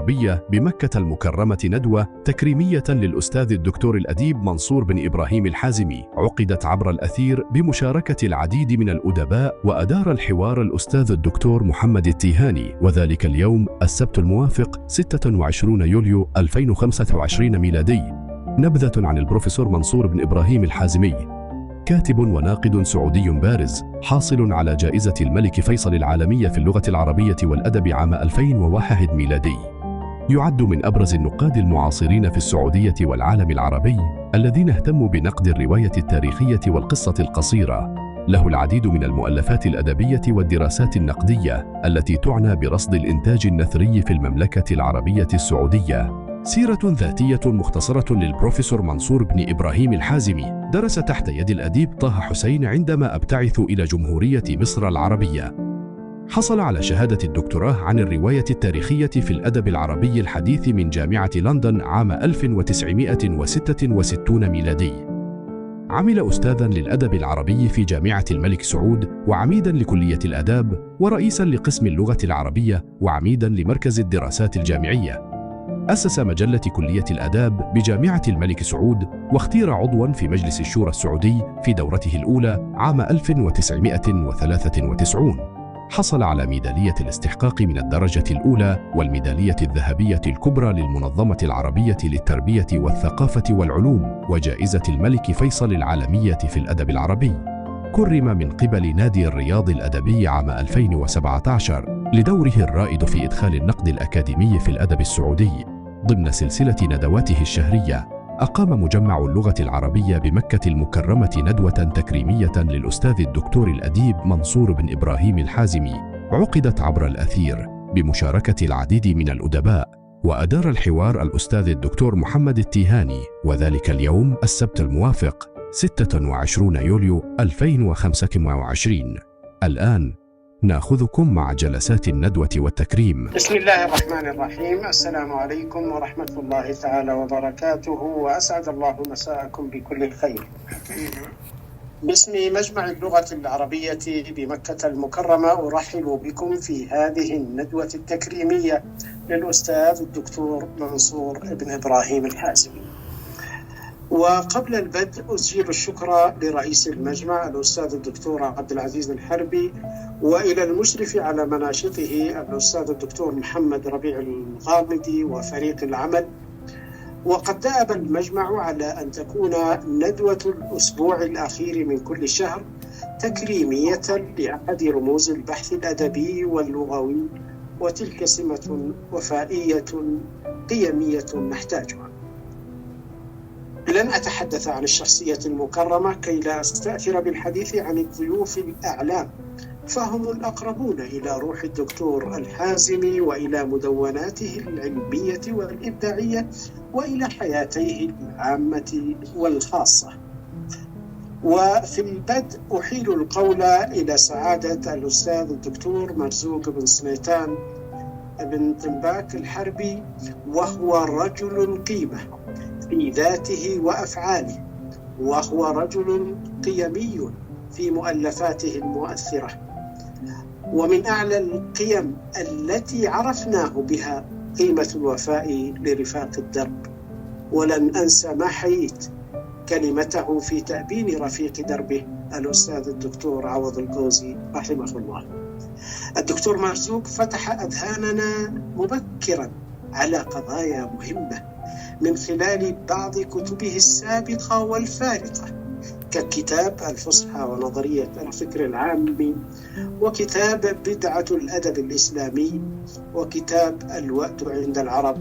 العربية بمكة المكرمة ندوة تكريمية للأستاذ الدكتور الأديب منصور بن إبراهيم الحازمي، عقدت عبر الأثير بمشاركة العديد من الأدباء، وأدار الحوار الأستاذ الدكتور محمد التيهاني، وذلك اليوم السبت الموافق 26 يوليو 2025 ميلادي. نبذة عن البروفيسور منصور بن إبراهيم الحازمي، كاتب وناقد سعودي بارز، حاصل على جائزة الملك فيصل العالمية في اللغة العربية والأدب عام 2001 ميلادي. يعد من أبرز النقاد المعاصرين في السعودية والعالم العربي الذين اهتموا بنقد الرواية التاريخية والقصة القصيرة. له العديد من المؤلفات الأدبية والدراسات النقدية التي تعنى برصد الإنتاج النثري في المملكة العربية السعودية. سيرة ذاتية مختصرة للبروفيسور منصور بن إبراهيم الحازمي. درس تحت يد الأديب طه حسين عندما ابتعث إلى جمهورية مصر العربية. حصل على شهادة الدكتوراه عن الرواية التاريخية في الأدب العربي الحديث من جامعة لندن عام 1966 ميلادي. عمل أستاذاً للأدب العربي في جامعة الملك سعود، وعميداً لكلية الآداب، ورئيساً لقسم اللغة العربية، وعميداً لمركز الدراسات الجامعية. أسس مجلة كلية الآداب بجامعة الملك سعود، واختير عضواً في مجلس الشورى السعودي في دورته الأولى عام 1993. حصل على ميدالية الاستحقاق من الدرجة الأولى والميدالية الذهبية الكبرى للمنظمة العربية للتربية والثقافة والعلوم، وجائزة الملك فيصل العالمية في الأدب العربي. كرم من قبل نادي الرياض الأدبي عام 2017 لدوره الرائد في إدخال النقد الأكاديمي في الأدب السعودي. ضمن سلسلة ندواته الشهرية، أقام مجمع اللغة العربية بمكة المكرمة ندوة تكريمية للأستاذ الدكتور الأديب منصور بن إبراهيم الحازمي، عقدت عبر الأثير بمشاركة العديد من الأدباء، وأدار الحوار الأستاذ الدكتور محمد التيهاني، وذلك اليوم السبت الموافق 26 يوليو 2025. الآن نأخذكم مع جلسات الندوة والتكريم. بسم الله الرحمن الرحيم. السلام عليكم ورحمة الله تعالى وبركاته، وأسعد الله مساءكم بكل خير. باسم مجمع اللغة العربية بمكة المكرمة أرحب بكم في هذه الندوة التكريمية للأستاذ الدكتور منصور بن إبراهيم الحازمي. وقبل البدء أسجل الشكر لرئيس المجمع الأستاذ الدكتور عبد العزيز الحربي، وإلى المشرف على مناشطه الأستاذ الدكتور محمد ربيع الغامدي وفريق العمل. وقد دأب المجمع على أن تكون ندوة الأسبوع الأخير من كل شهر تكريمية لأحد رموز البحث الأدبي واللغوي، وتلك سمة وفائية قيمية نحتاجها. لن أتحدث عن الشخصية المكرمة كي لا أستأثر بالحديث عن الضيوف الأعلام، فهم الأقربون إلى روح الدكتور الحازمي وإلى مدوناته العلمية والإبداعية وإلى حياتيه العامة والخاصة. وفي البدء أحيل القول إلى سعادة الأستاذ الدكتور مرزوق بن سليطان بن تنباك الحربي، وهو رجل قيمة في ذاته وأفعاله، وهو رجل قيمي في مؤلفاته المؤثرة. ومن أعلى القيم التي عرفناه بها قيمة الوفاء لرفاق الدرب. ولن أنسى ما حييت كلمته في تأبين رفيق دربه الأستاذ الدكتور عوض القوزي رحمه الله. الدكتور مرزوق فتح أذهاننا مبكرا على قضايا مهمة من خلال بعض كتبه السابقة والفارقة، ككتاب الفصحى ونظرية الفكر العامي، وكتاب بدعة الأدب الإسلامي، وكتاب الوقت عند العرب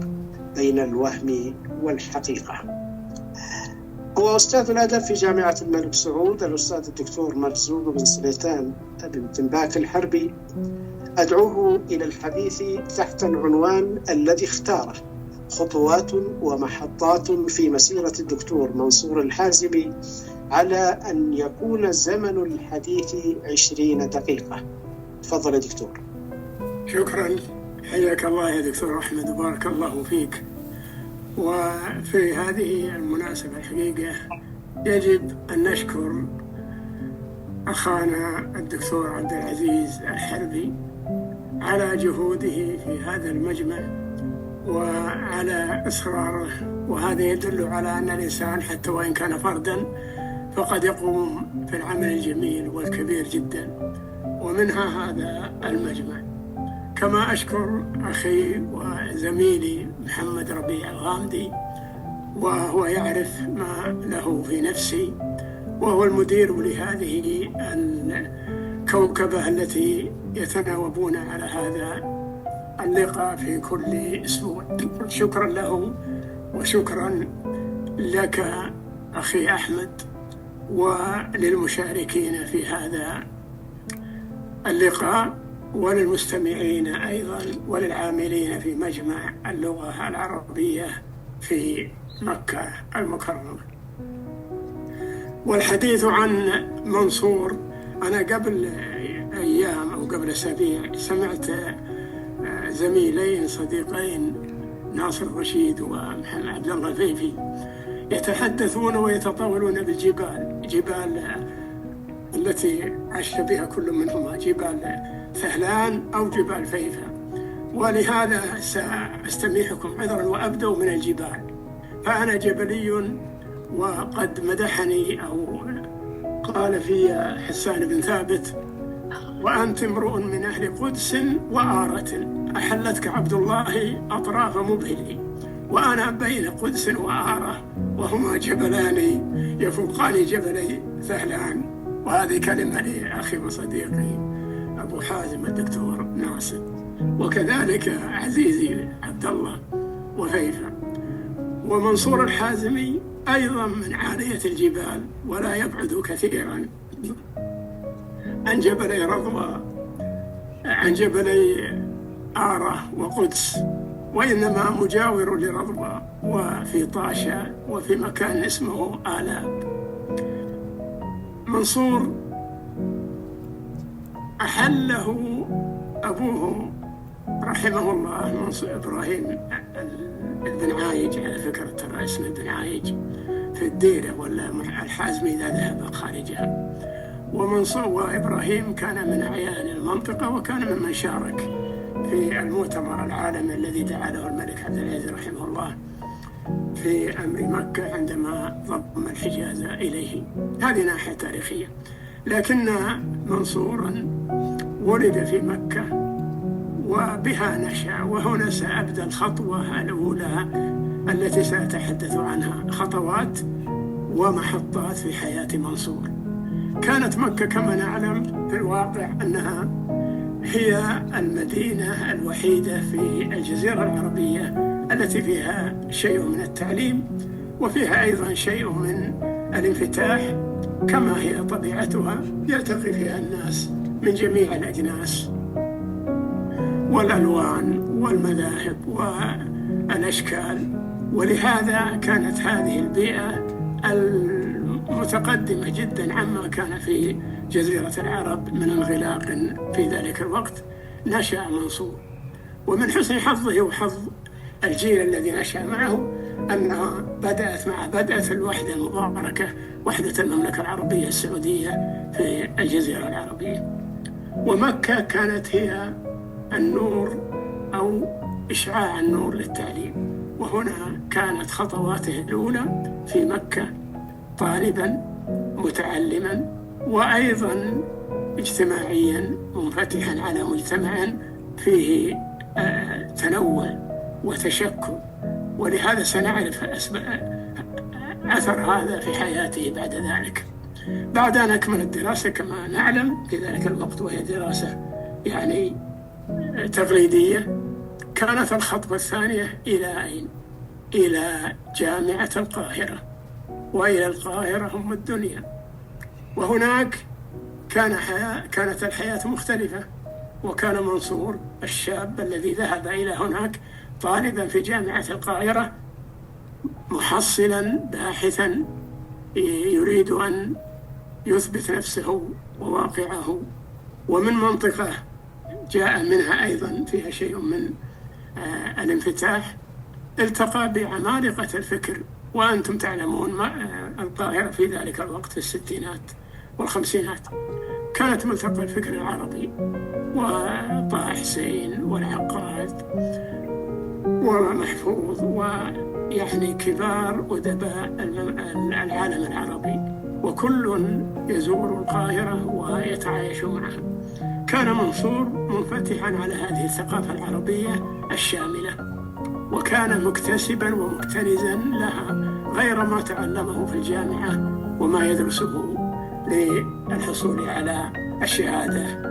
بين الوهم والحقيقة. هو أستاذ الأدب في جامعة الملك سعود الأستاذ الدكتور مرزوق بن سليطان بن تنباك الحربي. أدعوه إلى الحديث تحت العنوان الذي اختاره: خطوات ومحطات في مسيرة الدكتور منصور الحازمي، على أن يكون زمن الحديث 20 دقيقة. تفضل يا دكتور. شكرا، حياك الله يا دكتور أحمد، وبارك الله فيك. وفي هذه المناسبة الحقيقة يجب أن نشكر أخانا الدكتور عبد العزيز الحربي على جهوده في هذا المجمع وعلى إصراره، وهذا يدل على أن الإنسان حتى وإن كان فردا فقد يقوم في العمل الجميل والكبير جدا، ومنها هذا المجمع. كما أشكر أخي وزميلي محمد ربيع الغامدي، وهو يعرف ما له في نفسي، وهو المدير لهذه الكوكبة التي يتناوبون على هذا اللقاء في كل أسبوع. شكرا له وشكرا لك أخي أحمد، وللمشاركين في هذا اللقاء، وللمستمعين أيضا، وللعاملين في مجمع اللغة العربية في مكة المكرمة. والحديث عن منصور، أنا قبل أيام أو قبل أسابيع سمعت زميلين صديقين ناصر رشيد ومحمد عبد الله الفيفي يتحدثون ويتطاولون بالجبال، جبال التي عاش بها كل منهما، جبال ثهلان أو جبال فيفا. ولهذا سأستميحكم عذرا وأبدأ من الجبال. فأنا جبلي، وقد مدحني أو قال في حسان بن ثابت: وأنت امرؤ من أهل قدس وآرة، أحلتك عبد الله أطراف مبهلي، وأنا بين قدس وآرة، وهما جبلان يفوقان جبلي ثهلان. وهذه كلمة لأخي وصديقي أبو حازم الدكتور ناصر، وكذلك عزيزي عبد الله وفيفا. ومنصور الحازمي أيضا من عالية الجبال، ولا يبعد كثيرا عن جبلي رضوى، عن جبلي آرة وقدس، وإنما مجاور لرضوى وفي طاشا وفي مكان اسمه آلاب. منصور أحله أبوه رحمه الله، منصور إبراهيم بن عايج، على فكرة ترى اسمه بن عايج في الديرة، ولا الحازمي إذا ذهب خارجها. ومنصور وإبراهيم كان من أعيان المنطقة، وكان ممن شارك في المؤتمر العالمي الذي دعا له الملك عبد العزيز رحمه الله في أمر مكة عندما ضم الحجاز إليه. هذه ناحية تاريخية. لكن منصورا ولد في مكة وبها نشأ، وهنا سأبدأ الخطوة الأولى التي سأتحدث عنها، خطوات ومحطات في حياة منصور. كانت مكة كما نعلم في الواقع أنها هي المدينة الوحيدة في الجزيرة العربية التي فيها شيء من التعليم، وفيها أيضا شيء من الانفتاح، كما هي طبيعتها، يلتقي فيها الناس من جميع الأجناس والألوان والمذاهب والأشكال. ولهذا كانت هذه البيئة المتقدمة جدا عما كان في جزيرة العرب من انغلاق في ذلك الوقت. نشأ منصور، ومن حسن حظه وحظ الجيل الذي نشأ معه أنها بدأت مع بدأت الوحدة المباركة، وحدة المملكة العربية السعودية في الجزيرة العربية. ومكة كانت هي النور أو إشعاع النور للتعليم، وهنا كانت خطواته الأولى في مكة طالبا متعلما، وأيضا اجتماعيا منفتحا على مجتمع فيه تنوع وتشكل. ولهذا سنعرف أثر هذا في حياته بعد ذلك، بعد أن أكمل الدراسة كما نعلم في ذلك الوقت، وهي دراسة يعني تقليدية. كانت الخطوة الثانية إلى أين؟ إلى جامعة القاهرة، وإلى القاهرة أم الدنيا. وهناك كانت الحياة مختلفة، وكان منصور الشاب الذي ذهب إلى هناك طالبا في جامعة القاهرة، محصلا باحثا يريد أن يثبت نفسه وواقعه، ومن منطقة جاء منها أيضا فيها شيء من الانفتاح. التقى بعمالقة الفكر، وأنتم تعلمون القاهرة في ذلك الوقت في الستينات والخمسينات كانت ملتقى الفكر العربي، وطه حسين والعقاد ومحفوظ ويعني كبار أدباء العالم العربي، وكل يزور القاهرة ويتعايش معها. كان منصور منفتحا على هذه الثقافة العربية الشاملة، وكان مكتسبا ومكتنزا لها غير ما تعلمه في الجامعة وما يدرسه للحصول على الشهادة.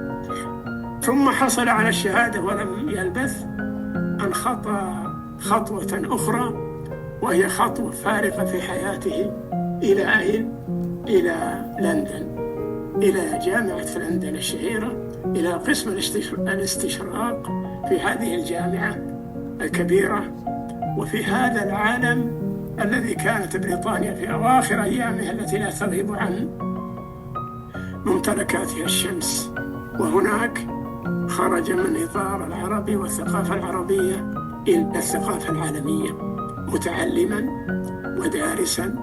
ثم حصل على الشهادة ولم يلبث أن خطى خطوة أخرى، وهي خطوة فارقة في حياته. إلى أين؟ إلى لندن، إلى جامعة لندن الشهيرة، إلى قسم الاستشراق في هذه الجامعة الكبيرة. وفي هذا العالم الذي كانت بريطانيا في أواخر أيامها التي لا تغيب عن ممتلكاتها الشمس، وهناك خرج من إطار العربي والثقافة العربية إلى الثقافة العالمية، متعلما ودارسا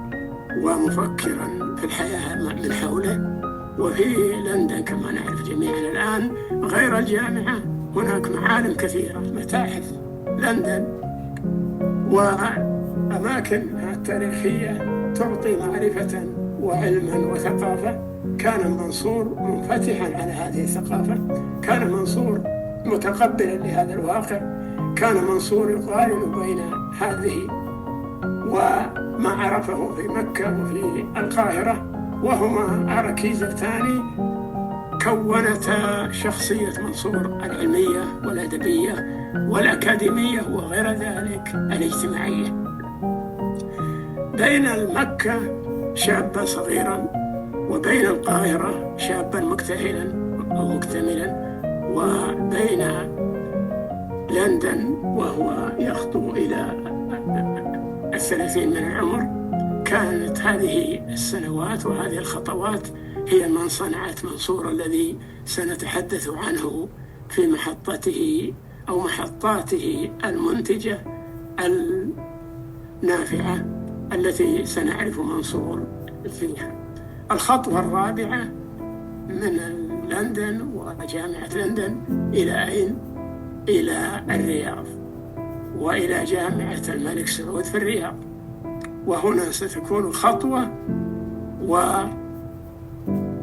ومفكرا في الحياة من حوله. وفي لندن كما نعرف جميعا الآن غير الجامعة هناك معالم كثيرة، متاحف لندن وأماكن تاريخية تعطي معرفة وعلما وثقافة. كان منصور منفتحا على هذه الثقافة، كان منصور متقبلا لهذا الواقع، كان منصور يقارن بين هذه وما عرفه في مكة وفي القاهرة، وهما ركيزتان كونتا شخصية منصور العلمية والأدبية والأكاديمية وغير ذلك الاجتماعية. بين مكة شابا صغيرا، وبين القاهرة شابا مكتهلا أو مكتملا، وبين لندن وهو يخطو إلى 30 من العمر. كانت هذه السنوات وهذه الخطوات هي من صنعت منصور الذي سنتحدث عنه في محطته أو محطاته المنتجة النافعة التي سنعرف منصور فيها. الخطوة الرابعة من لندن وجامعة لندن إلى أين؟ إلى الرياض وإلى جامعة الملك سعود في الرياض. وهنا ستكون خطوة وفي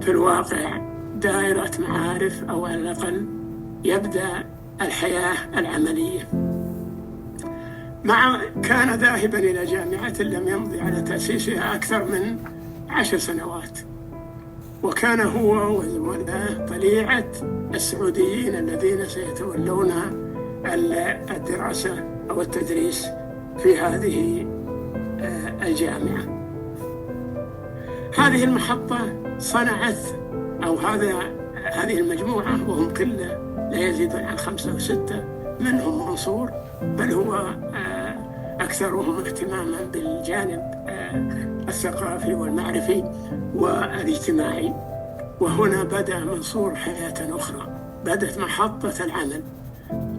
الواقع دائرة معارف، أو على الأقل يبدأ الحياة العملية. كان ذاهبا إلى جامعة لم يمضي على تأسيسها أكثر من 10 سنوات، وكان هو وزملائه طليعة السعوديين الذين سيتولون الدراسة أو التدريس في هذه الجامعة. هذه المحطة صنعت أو هذه المجموعة، وهم كله لا يزيدون عن 5 أو 6 منهم منصور، بل هو أكثرهم اهتماما بالجانب الثقافي والمعرفي والاجتماعي. وهنا بدأ منصور حياة أخرى، بدأت محطة العمل،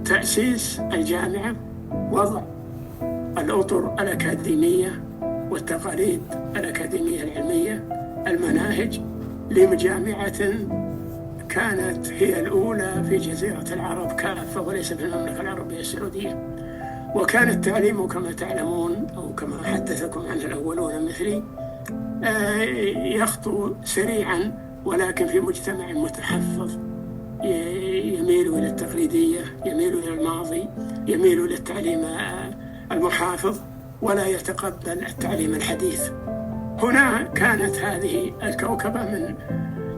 تأسيس الجامعة، وضع الأطر الأكاديمية والتقاليد الأكاديمية العلمية، المناهج لجامعة كانت هي الأولى في جزيرة العرب كافة وليس في المملكة العربية السعودية. وكان التعليم كما تعلمون أو كما حدثكم عنه الأولون مثلي يخطو سريعا، ولكن في مجتمع متحفظ يميل إلى التقليدية، يميل إلى الماضي، يميل إلى التعليم المحافظ، ولا يتقبل التعليم الحديث. هنا كانت هذه الكوكبة من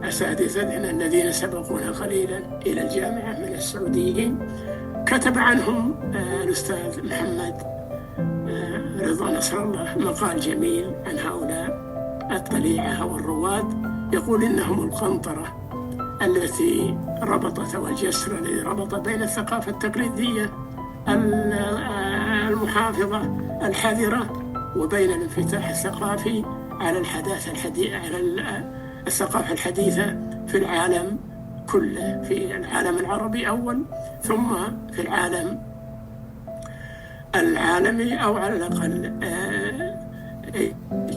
أساتذتنا الذين سبقونا قليلا إلى الجامعة من السعوديين. كتب عنهم الأستاذ محمد رضا نصر الله مقال جميل عن هؤلاء الطليعة والرواد، يقول إنهم القنطرة التي ربطت، أو الجسر الذي ربط بين الثقافة التقليدية المحافظة الحذرة وبين الانفتاح الثقافي على الحداثة على الثقافة الحديثة في العالم كله، في العالم العربي أول، ثم في العالم العالمي، أو على الأقل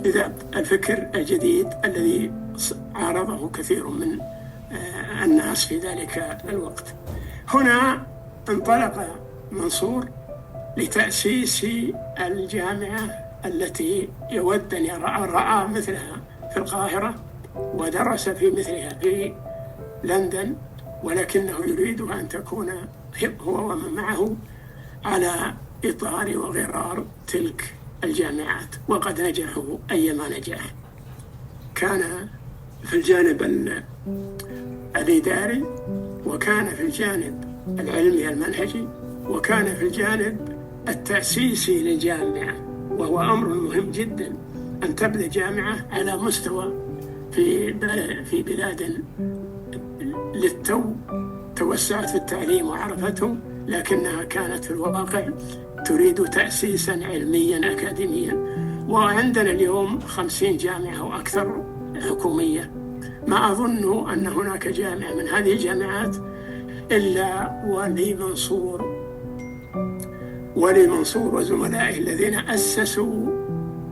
جذاب الفكر الجديد الذي عارضه كثير من الناس في ذلك الوقت. هنا انطلق منصور لتأسيس الجامعة التي يود أن رأى مثلها في القاهرة ودرس في مثلها في لندن، ولكنه يريد أن تكون هو ومن معه على إطار وغرار تلك الجامعات، وقد نجحوا أيما نجاح. كان في الجانب الإداري، وكان في الجانب العلمي المنهجي، وكان في الجانب التأسيسي للجامعة، وهو أمر مهم جدا أن تبدأ جامعة على مستوى في بلاد للتو توسعت في التعليم وعرفته، لكنها كانت في الواقع تريد تأسيسا علميا أكاديميا. وعندنا اليوم 50 جامعة وأكثر حكومية. ما أظن أن هناك جامعة من هذه الجامعات إلا ولي منصور وزملائه الذين أسسوا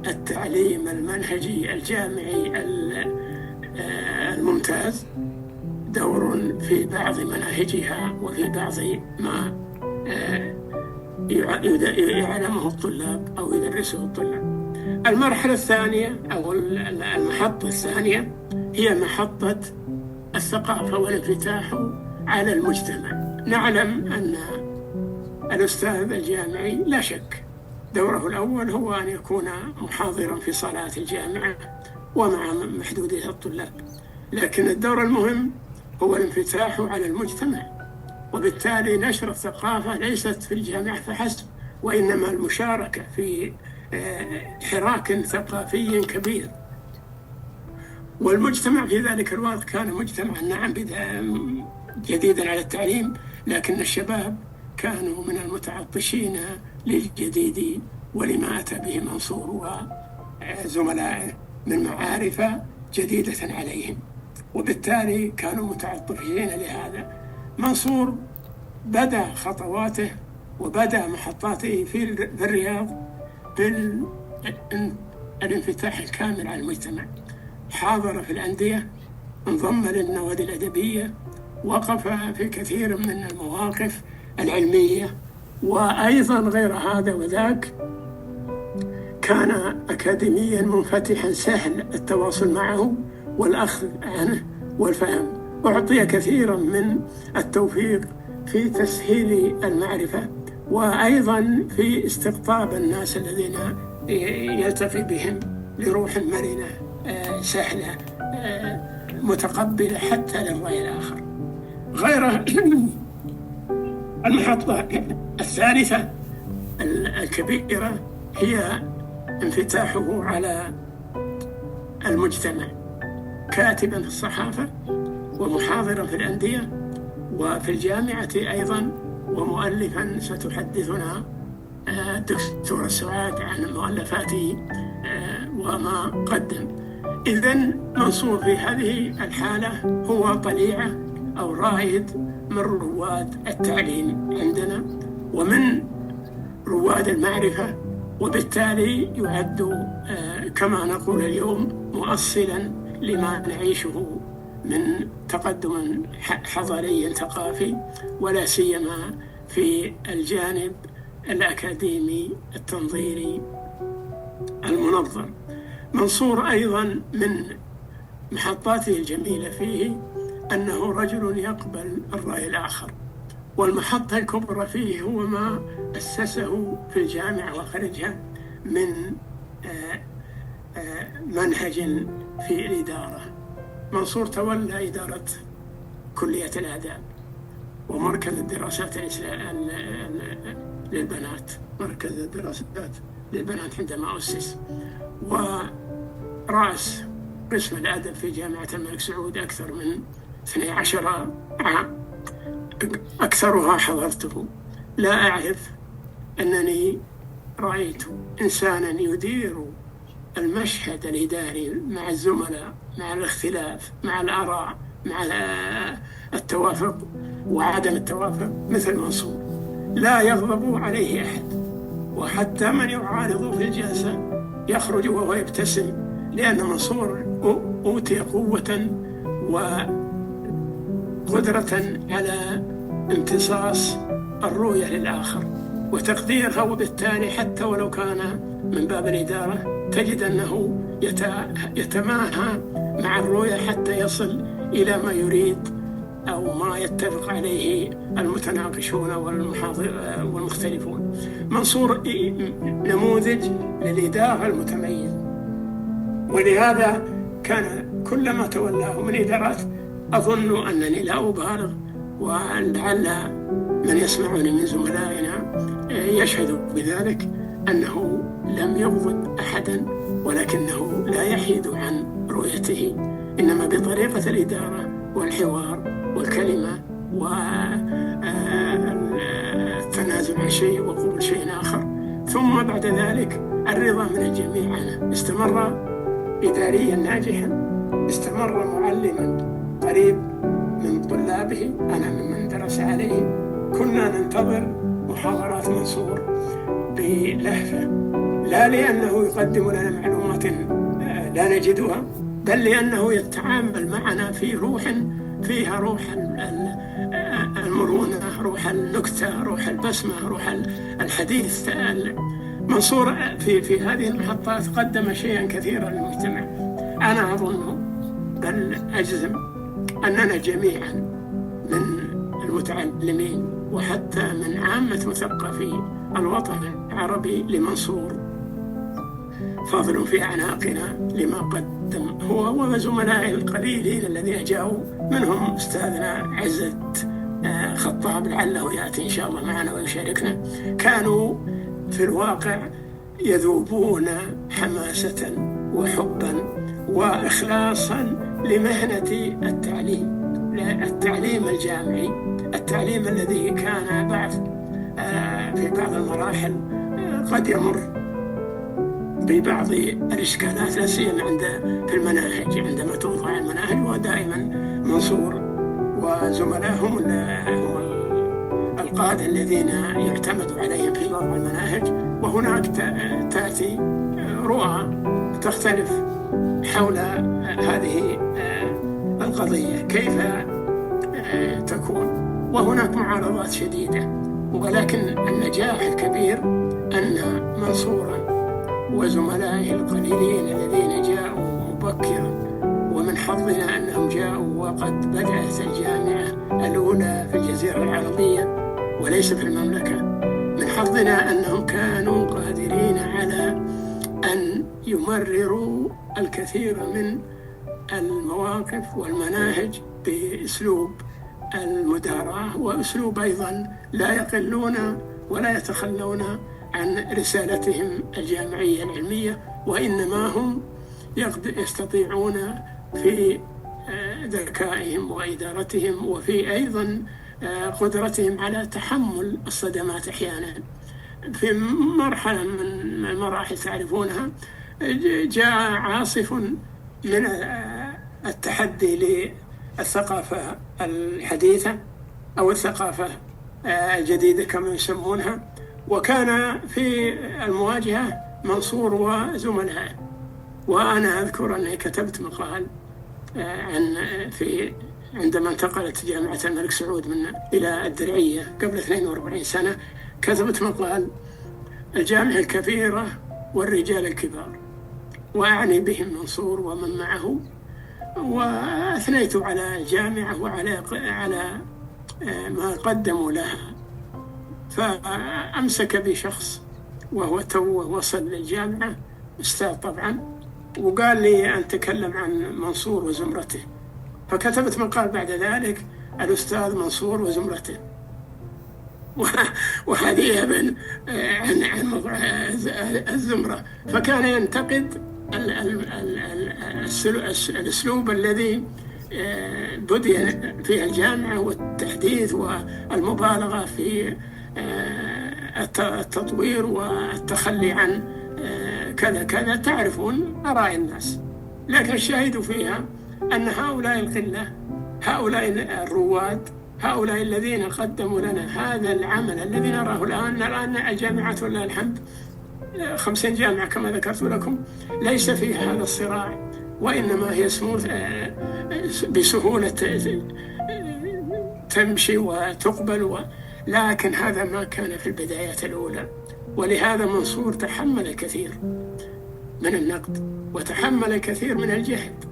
التعليم المنهجي الجامعي الممتاز دور في بعض مناهجها وفي بعض ما يعلمه الطلاب أو يدرسه الطلاب. المرحلة الثانية أو المحطة الثانية هي محطة الثقافة والانفتاح على المجتمع. نعلم أن الأستاذ الجامعي لا شك دوره الأول هو أن يكون محاضرا في صالات الجامعة ومع محدودية الطلاب، لكن الدور المهم هو الانفتاح على المجتمع، وبالتالي نشر الثقافة ليست في الجامعة فحسب، وإنما المشاركة في حراك ثقافي كبير. والمجتمع في ذلك الوقت كان مجتمعا نعم جديدا على التعليم، لكن الشباب كانوا من المتعطشين للجديد ولما أتى به منصور وزملائه من معارف جديدة عليهم، وبالتالي كانوا متعطشين لهذا. منصور بدأ خطواته وبدأ محطاته في الرياض بالانفتاح الكامل على المجتمع. حاضر في الأندية، انضم للنوادي الأدبية، وقف في كثير من المواقف العلمية، وأيضا غير هذا وذاك كان أكاديميا منفتحا سهل التواصل معه والأخذ عنه والفهم. أعطي كثيرا من التوفيق في تسهيل المعرفة، وأيضا في استقطاب الناس الذين يلتقي بهم لروح مرنة سهلة متقبلة حتى للرأي الآخر. غير المحطة الثالثة الكبيرة هي انفتاحه على المجتمع، كاتبا في الصحافة ومحاضرا في الأندية وفي الجامعة أيضا، ومؤلفا ستحدثنا الدكتورة سعاد عن مؤلفاته وما قدم. إذن منصور في هذه الحالة هو طليعة أو رائد من رواد التعليم عندنا ومن رواد المعرفة، وبالتالي يعد كما نقول اليوم مؤصلا لما نعيشه من تقدم حضاري ثقافي، ولا سيما في الجانب الأكاديمي التنظيري المنظم. منصور أيضا من محطاته الجميلة فيه أنه رجل يقبل الرأي الآخر، والمحطة الكبرى فيه هو ما أسسه في الجامعة وخرجها من منهج في الإدارة. منصور تولى إدارة كلية الآداب ومركز الدراسات للبنات، مركز الدراسات للبنات عندما أسس، ورأس قسم الأدب في جامعة الملك سعود أكثر من 12 عام، أكثرها حضرته. لا أعرف أنني رأيت إنسانا يدير المشهد الإداري مع الزملاء، مع الاختلاف، مع الآراء، مع التوافق وعدم التوافق مثل منصور. لا يغضب عليه أحد، وحتى من يعارض في الجلسة يخرج وهو يبتسم، لأن منصور أوتي قوة وقدرة على امتصاص الرؤية للآخر وتقديرها، وبالتالي حتى ولو كان من باب الإدارة تجد أنه يتماهى مع الرؤية حتى يصل إلى ما يريد أو ما يتفق عليه المتناقشون والمختلفون. منصور نموذج للإدارة المتميز، ولهذا كان كلما تولاه من إدارات أظن أنني لا أبالغ، ولعل من يسمعني من زملائنا يشهد بذلك، أنه لم يغضب أحدا، ولكنه لا يحيد عن رؤيته، إنما بطريقة الإدارة والحوار والكلمة والتنازل عن شيء وقبول شيء آخر، ثم بعد ذلك الرضا من الجميع عنه. استمر إداريا ناجحا، استمر معلما قريب من طلابه، أنا ممن درس عليه. كنا ننتظر محاضرات منصور بلهفة، لا لأنه يقدم لنا معلومات لا نجدها، بل لأنه يتعامل معنا في روح فيها روح المرونة، روح النكتة، روح البسمة، روح الحديث. منصور في هذه المحطات قدم شيئا كثيرا للمجتمع. أنا أظن بل أجزم أننا جميعا من المتعلمين وحتى من عامة مثقفي الوطن العربي لمنصور فاضل في أعناقنا لما قدم هو وزملائه القليلين الذين جاءوا، منهم أستاذنا عزت خطاب لعله يأتي إن شاء الله معنا ويشاركنا. كانوا في الواقع يذوبون حماسة وحبا وإخلاصا لمهنة التعليم الجامعي، التعليم الذي كان في بعض المراحل قد يمر ببعض الإشكالات، لا سيما في المناهج عندما توضع المناهج. ودائما منصور وزملائهم القادة الذين يعتمد عليهم في وضع المناهج، وهناك تأتي رؤى تختلف حول هذه القضية كيف تكون، وهناك معارضات شديدة. ولكن النجاح الكبير أن منصورا وزملائه القليلين الذين جاءوا مبكرا، ومن حظنا أنهم جاءوا وقد بدأت الجامعة الأولى في الجزيرة العربية وليس في المملكة، من حظنا أنهم كانوا قادرين على أن يمرروا الكثير من المواقف والمناهج بأسلوب المداراة، وأسلوب أيضا لا يقلون ولا يتخلون عن رسالتهم الجامعية العلمية، وإنما هم يستطيعون في ذكائهم وإدارتهم وفي أيضا قدرتهم على تحمل الصدمات أحيانا. في مرحلة من المراحل تعرفونها جاء عاصف من التحدي للثقافة الحديثة أو الثقافة الجديدة كما يسمونها، وكان في المواجهة منصور وزملائه. وأنا أذكر أني كتبت مقال عندما انتقلت جامعة الملك سعود إلى الدرعية قبل 42 سنة، كتبت مقال الجامعة الكبيرة والرجال الكبار، وأعني بهم منصور ومن معه، وأثنيت على الجامعة وعلى ما قدموا لها. فأمسك بشخص وهو وصل للجامعة، أستاذ طبعا، وقال لي أن تكلم عن منصور وزمرته، فكتبت مقال بعد ذلك الأستاذ منصور وزمرته، وهذه عن الزمرة. فكان ينتقد الأسلوب الذي بدأ فيه الجامعة والتحديث والمبالغة في التطوير والتخلي عن كذا تعرفون آراء الناس. لكن الشاهد فيها أن هؤلاء القلة، هؤلاء الرواد، هؤلاء الذين قدموا لنا هذا العمل الذي نراه الآن الجامعات ولله الحمد 50 جامعة كما ذكرت لكم، ليس فيها هذا الصراع، وإنما هي بسهولة تمشي وتقبل لكن هذا ما كان في البدايات الأولى، ولهذا منصور تحمل الكثير من النقد وتحمل الكثير من الجهد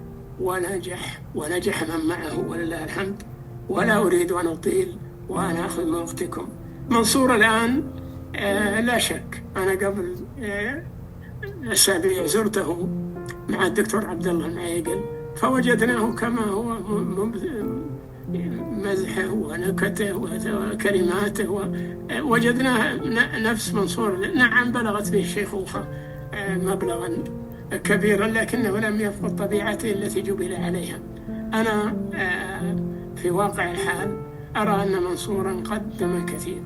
ونجح من معه ولله الحمد. ولا أريد أن أطيل وأن أخذ من وقتكم. منصور الآن لا شك، أنا قبل أسابيع زرته مع الدكتور عبد الله المعيقل، فوجدناه كما هو مزحه ونكته وكلماته، وجدناه نفس منصور. نعم بلغت به الشيخوخة مبلغا كبيرا، لكنه لم يفقد طبيعته التي جبل عليها. أنا في واقع الحال أرى أن منصورا قدم الكثير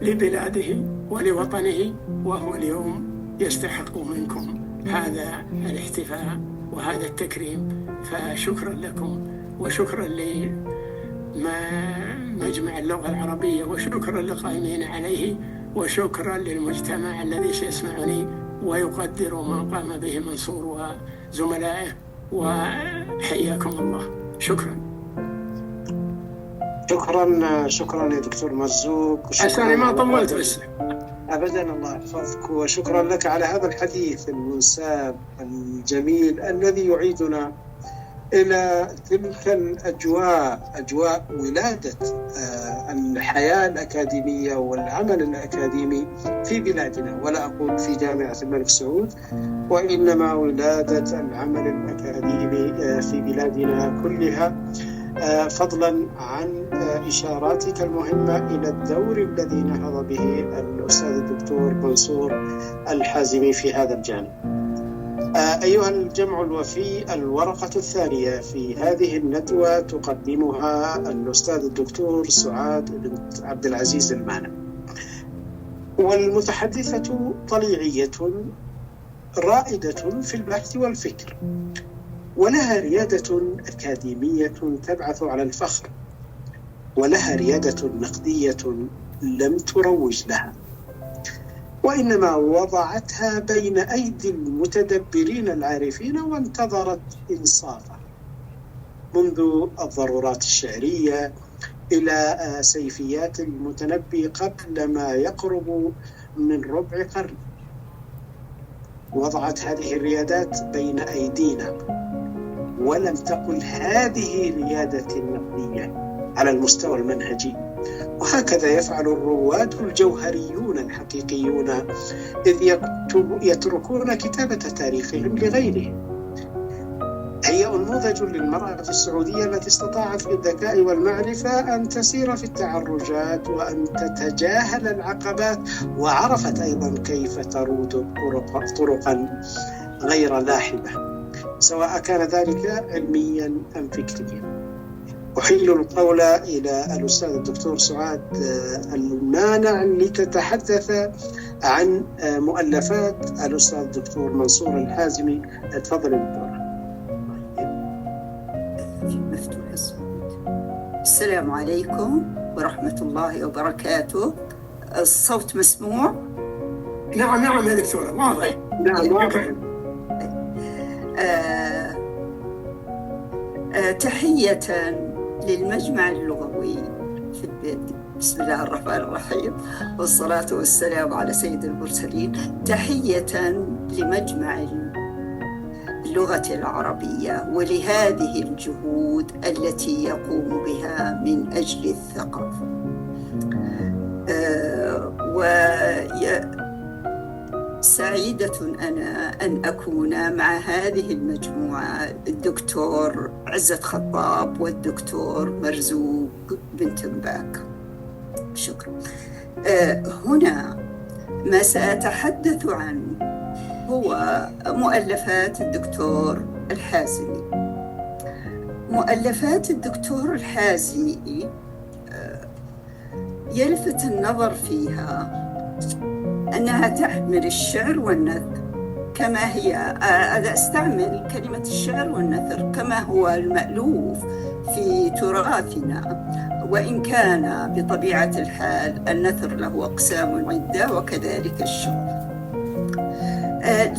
لبلاده ولوطنه، وهو اليوم يستحق منكم هذا الاحتفاء وهذا التكريم. فشكرا لكم، وشكرا لمجمع اللغة العربية، وشكرا للقائمين عليه، وشكرا للمجتمع الذي سيسمعني ويقدر ما قام به منصور وزملائه، وحياكم الله. شكرا. شكرا يا دكتور مرزوق. أنا ما طولت بس. أبدا، الله يحفظك، وشكرا لك على هذا الحديث المنساب الجميل الذي يعيدنا إلى تلك الأجواء، أجواء ولادة الحياة الأكاديمية والعمل الأكاديمي في بلادنا، ولا أقول في جامعة الملك سعود، وإنما ولادة العمل الأكاديمي في بلادنا كلها، فضلا عن إشاراتك المهمة إلى الدور الذي نهض به الأستاذ الدكتور منصور الحازمي في هذا الجانب. أيها الجمع الوفي، الورقة الثانية في هذه الندوة تقدمها الأستاذ الدكتور سعاد بنت عبد العزيز المانع، والمتحدثة طليعية رائدة في البحث والفكر، ولها ريادة أكاديمية تبعث على الفخر، ولها ريادة نقدية لم تروج لها، وإنما وضعتها بين أيدي المتدبرين العارفين وانتظرت إنصافها، منذ الضرورات الشعرية إلى سيفيات المتنبي قبل ما يقرب من ربع قرن. وضعت هذه الريادات بين أيدينا، ولم تقل هذه ريادة نقدية على المستوى المنهجي. وهكذا يفعل الرواد الجوهريون الحقيقيون، إذ يتركون كتابة تاريخهم لغيرهم. هي أنموذج للمرأة السعودية التي استطاعت بالذكاء والمعرفة أن تسير في التعرجات وأن تتجاهل العقبات، وعرفت أيضا كيف ترود طرقا غير لاحبة، سواء كان ذلك علميا أم فكريا. أحيل القول إلى الأستاذ الدكتور سعاد المانع لتتحدث عن مؤلفات الأستاذ الدكتور منصور الحازمي. تفضل دكتور. السلام عليكم ورحمة الله وبركاته. الصوت مسموع؟ نعم يا دكتورة، واضح. نعم واضح. تحية للمجمع اللغوي في البيت. بسم الله الرحمن الرحيم، والصلاة والسلام على سيد المرسلين. تحية لمجمع اللغة العربية ولهذه الجهود التي يقوم بها من أجل الثقافة. سعيدة أنا أن أكون مع هذه المجموعة، الدكتور عزت خطاب والدكتور مرزوق بنت مباك. شكرا. هنا ما سأتحدث عنه هو مؤلفات الدكتور الحازمي. مؤلفات الدكتور الحازمي يلفت النظر فيها أنها تحمل الشعر والنثر كما هي. أستعمل كلمة الشعر والنثر كما هو المألوف في تراثنا، وإن كان بطبيعة الحال النثر له أقسام عدة وكذلك الشعر.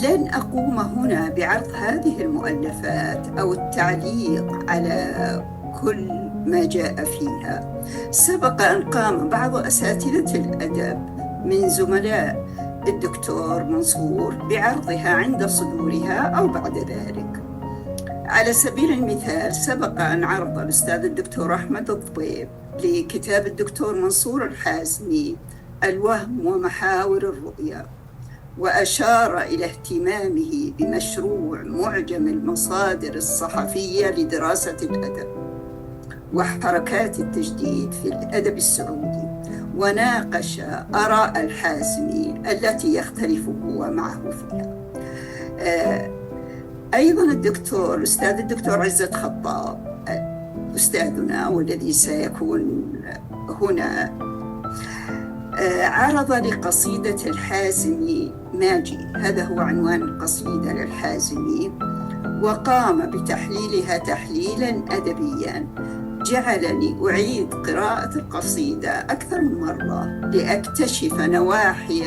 لن أقوم هنا بعرض هذه المؤلفات أو التعليق على كل ما جاء فيها. سبق أن قام بعض أساتذة الأدب من زملاء الدكتور منصور بعرضها عند صدورها أو بعد ذلك. على سبيل المثال سبق أن عرض الأستاذ الدكتور أحمد الضبيب لكتاب الدكتور منصور الحازمي الوهم ومحاور الرؤيا، وأشار إلى اهتمامه بمشروع معجم المصادر الصحفية لدراسة الأدب وحركات التجديد في الأدب السعودي، وناقش آراء الحازمي التي يختلف هو معه فيها. أيضا الأستاذ الدكتور عزت خطاب أستاذنا والذي سيكون هنا عرض لقصيدة الحازمي ماجي، هذا هو عنوان القصيدة للحازمي، وقام بتحليلها تحليلا أدبيا جعلني أعيد قراءة القصيدة أكثر من مرة لأكتشف نواحي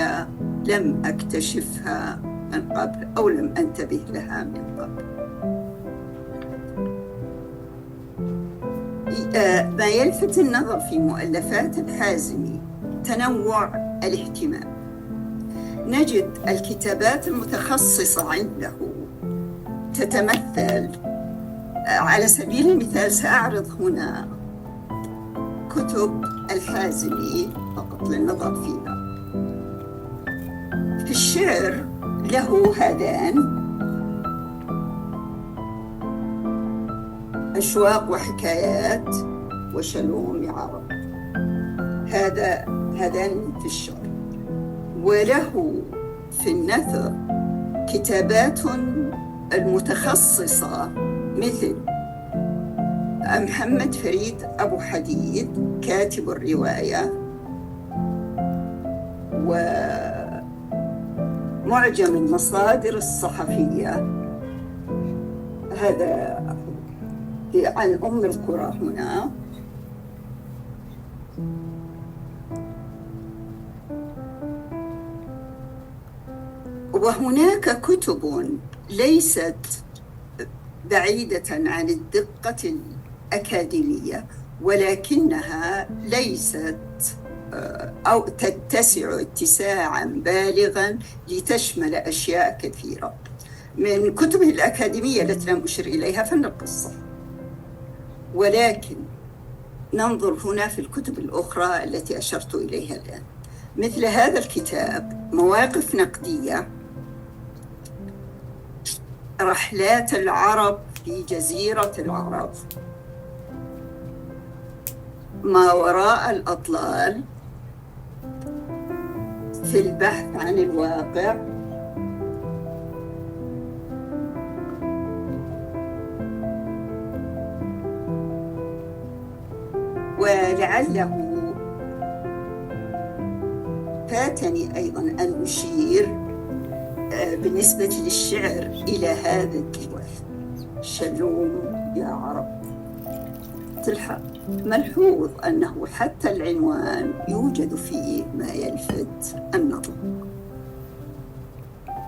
لم أكتشفها من قبل أو لم أنتبه لها من قبل. ما يلفت النظر في مؤلفات الحازمي تنوع الاهتمام. نجد الكتابات المتخصصة عنده تتمثل، على سبيل المثال سأعرض هنا كتب الحازمي فقط للنظر فيها. في الشعر له هذان: أشواق وحكايات وشلوم عرب، هذان في الشعر. وله في النثر كتابات المتخصصة مثل محمد فريد أبو حديد كاتب الرواية، ومعجم المصادر الصحفية، هذا عن أم القرى هنا. وهناك كتب ليست بعيدة عن الدقة الأكاديمية، ولكنها ليست أو تتسع اتساعا بالغا لتشمل أشياء كثيرة. من كتبه الأكاديمية التي لم أشر إليها فن القصة، ولكن ننظر هنا في الكتب الأخرى التي أشرت إليها الآن، مثل هذا الكتاب مواقف نقدية، رحلات العرب في جزيرة العرب، ما وراء الأطلال، في البحث عن الواقع، ولعله فاتني أيضا أن أشير بالنسبة للشعر إلى هذا الديوان: شلوم يا عرب. ملحوظ أنه حتى العنوان يوجد فيه ما يلفت النظر.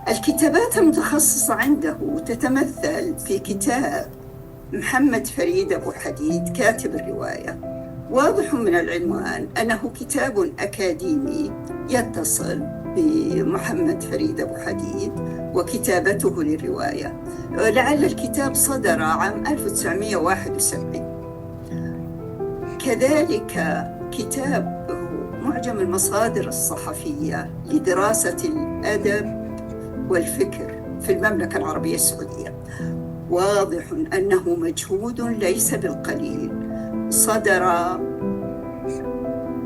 الكتابات المتخصصة عنده تتمثل في كتاب محمد فريد أبو حديد كاتب الرواية. واضح من العنوان أنه كتاب أكاديمي يتصل بمحمد فريد أبو حديد وكتابته للرواية. لعل الكتاب صدر عام 1971. كذلك كتاب معجم المصادر الصحفية لدراسة الأدب والفكر في المملكة العربية السعودية. واضح أنه مجهود ليس بالقليل، صدر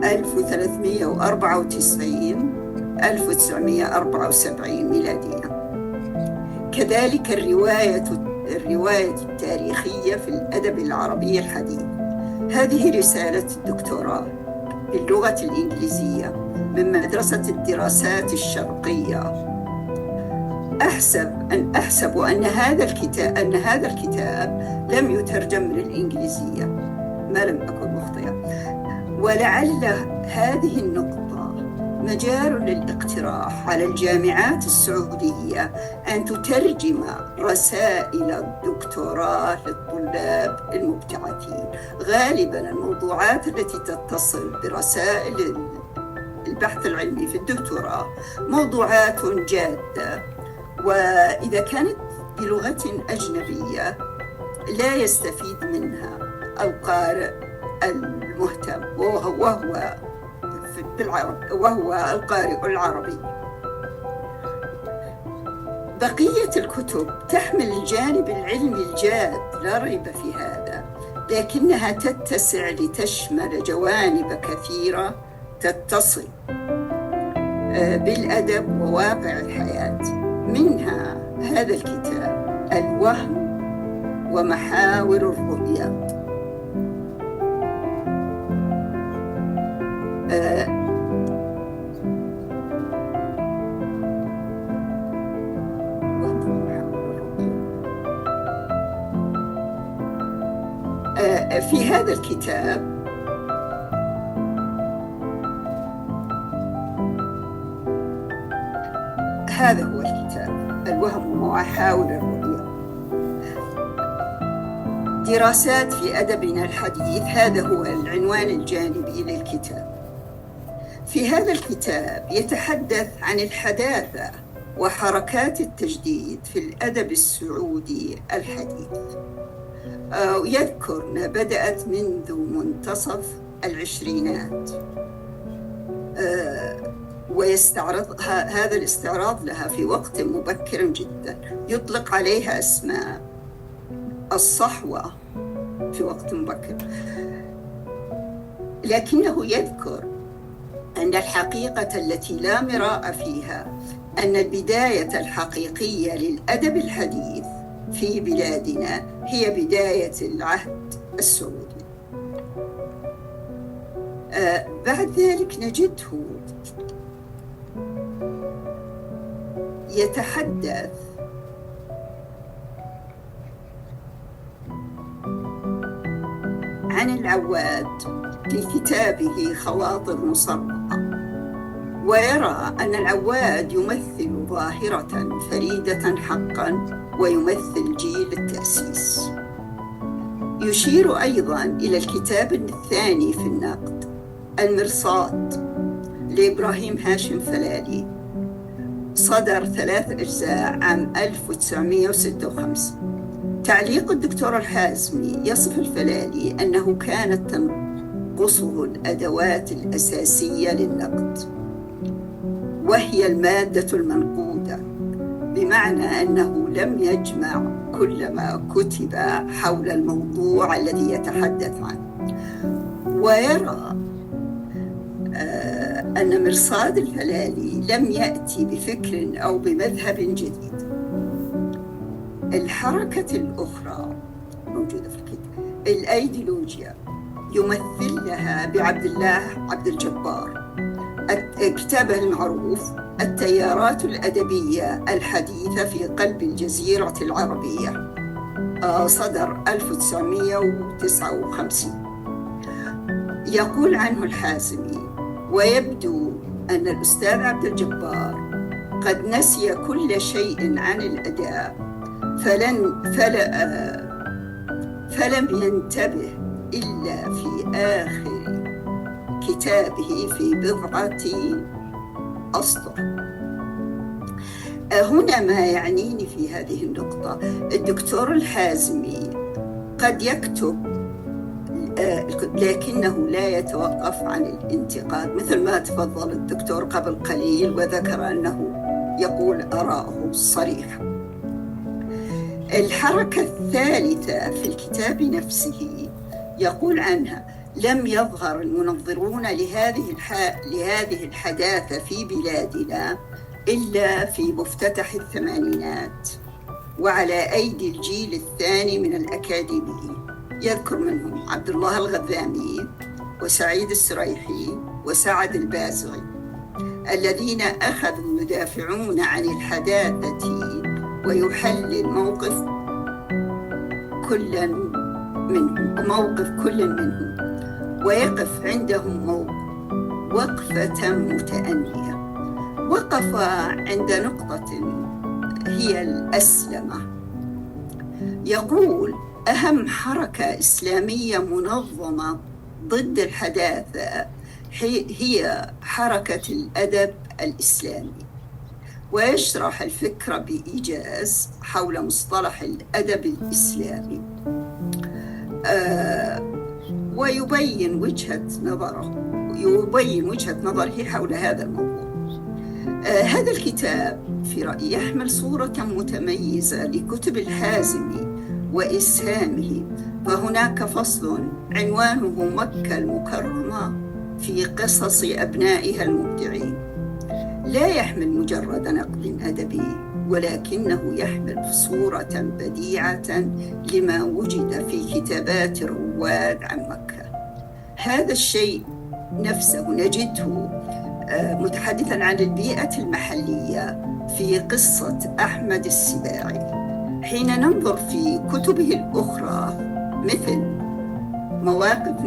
1394 ميلادية. كذلك الرواية التاريخية في الأدب العربي الحديث، هذه رسالة الدكتوراه باللغة الإنجليزية من مدرسة الدراسات الشرقية. أحسب أن هذا الكتاب لم يترجم من الإنجليزية، ما لم أكن مخطئة. ولعل هذه النقطة مجال للاقتراح على الجامعات السعودية أن تترجم رسائل الدكتوراه للطلاب المبتعثين. غالباً الموضوعات التي تتصل برسائل البحث العلمي في الدكتوراه موضوعات جادة، وإذا كانت بلغة أجنبية لا يستفيد منها القارئ المهتم وهو القارئ العربي. بقية الكتب تحمل الجانب العلمي الجاد، لا ريب في هذا، لكنها تتسع لتشمل جوانب كثيرة تتصل بالأدب وواقع الحياة. منها هذا الكتاب الوهم ومحاور الرؤيا. في هذا الكتاب هذا هو الكتاب الوهم ومحاور الرؤيا، دراسات في أدبنا الحديث. هذا هو العنوان الجانبي للكتاب. في هذا الكتاب يتحدث عن الحداثة وحركات التجديد في الأدب السعودي الحديث، يذكر أنها بدأت منذ منتصف العشرينات، ويستعرض هذا الاستعراض لها في وقت مبكر جدا. يطلق عليها اسماء الصحوة في وقت مبكر، لكنه يذكر أن الحقيقة التي لا مراء فيها أن البداية الحقيقية للأدب الحديث في بلادنا هي بداية العهد السعودي. بعد ذلك نجده يتحدث عن العواد في كتابه خواطر مصرحة، ويرى أن العواد يمثل ظاهرة فريدة حقاً ويمثل جيل التأسيس. يشير أيضاً إلى الكتاب الثاني في النقد المرصاد لإبراهيم هاشم فلالي، صدر 3 أجزاء عام 1956. تعليق الدكتور الحازمي يصف الفلالي أنه كانت تنقصه الأدوات الأساسية للنقد، وهي المادة المنقودة، بمعنى أنه لم يجمع كل ما كتب حول الموضوع الذي يتحدث عنه. ويرى أن مرصاد الفلالي لم يأتي بفكر أو بمذهب جديد. الحركة الأخرى موجودة في الكتاب الأيديولوجيا، يمثل لها بعبد الله عبد الجبار. كتابه المعروف التيارات الأدبية الحديثة في قلب الجزيرة العربية، صدر 1959. يقول عنه الحازمي: ويبدو أن الأستاذ عبد الجبار قد نسي كل شيء عن الأداء، فلم ينتبه إلا في آخر كتابه في بضعة أسطر. هنا ما يعنيني في هذه النقطة، الدكتور الحازمي قد يكتب لكنه لا يتوقف عن الانتقاد، مثل ما تفضل الدكتور قبل قليل وذكر أنه يقول آراءه الصريحة. الحركة الثالثة في الكتاب نفسه يقول عنها: لم يظهر المنظرون لهذه الحداثة في بلادنا إلا في مفتتح الثمانينات وعلى أيدي الجيل الثاني من الأكاديميين. يذكر منهم عبد الله الغذامي وسعيد السريحي وسعد البازغي، الذين أخذوا يدافعون عن الحداثة ويحلل موقف كل منهم ويقف عندهم وقفة متأنية. وقف عند نقطة هي الأسلمة. يقول: أهم حركة إسلامية منظمة ضد الحداثة هي حركة الأدب الإسلامي، ويشرح الفكرة بإيجاز حول مصطلح الأدب الإسلامي، ويبين وجهة نظره حول هذا الموضوع. هذا الكتاب في رأيي يحمل صورة متميزة لكتب الحازمي وإسهامه، فهناك فصل عنوانه مكة المكرمة في قصص أبنائها المبدعين، لا يحمل مجرد نقد أدبي، ولكنه يحمل صورة بديعة لما وجد في كتابات رواد عن مكة. هذا الشيء نفسه نجده متحدثاً عن البيئة المحلية في قصة أحمد السباعي. حين ننظر في كتبه الأخرى مثل مواقف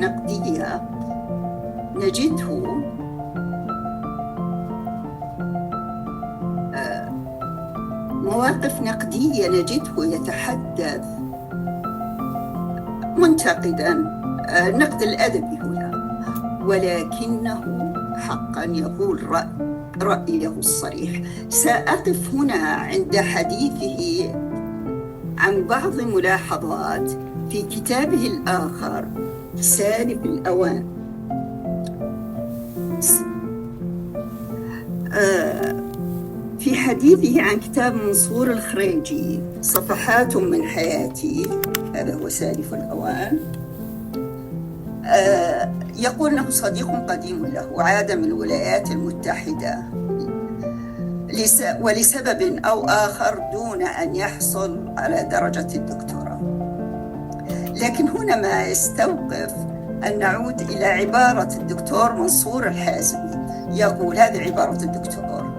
نقدية نجده يتحدث منتقداً النقد الأدبي هنا، ولكنه حقاً يقول رأيه الصريح. سأقف هنا عند حديثه عن بعض ملاحظات في كتابه الآخر سالف الأوان. في حديثه عن كتاب منصور الخريجي صفحات من حياتي، هذا هو سالف الأوان، يقول أنه صديق قديم له عاد من الولايات المتحدة ولسبب أو آخر دون أن يحصل على درجة الدكتوراه. لكن هنا ما يستوقف أن نعود إلى عبارة الدكتور منصور الحازمي. يقول: هذه عبارة الدكتور: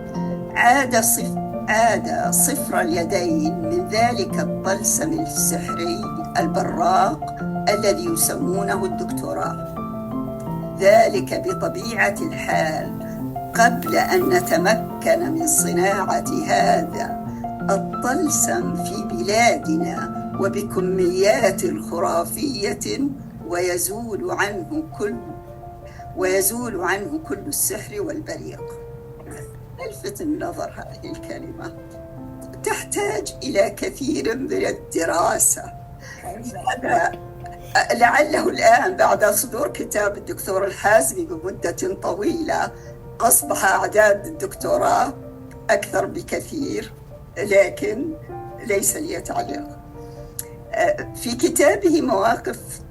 عاد صفر اليدين من ذلك الطلسم السحري البراق الذي يسمونه الدكتوراه، ذلك بطبيعة الحال قبل أن نتمكن من صناعة هذا الطلسم في بلادنا وبكميات خرافية، ويزول عنه كل السحر والبريق. الفت النظر، هذه الكلمة تحتاج إلى كثير من الدراسة. لعله الآن بعد صدور كتاب الدكتور الحازمي بمدة طويلة أصبح أعداد الدكتوراه أكثر بكثير، لكن ليس ليتعلق. في كتابه مواقف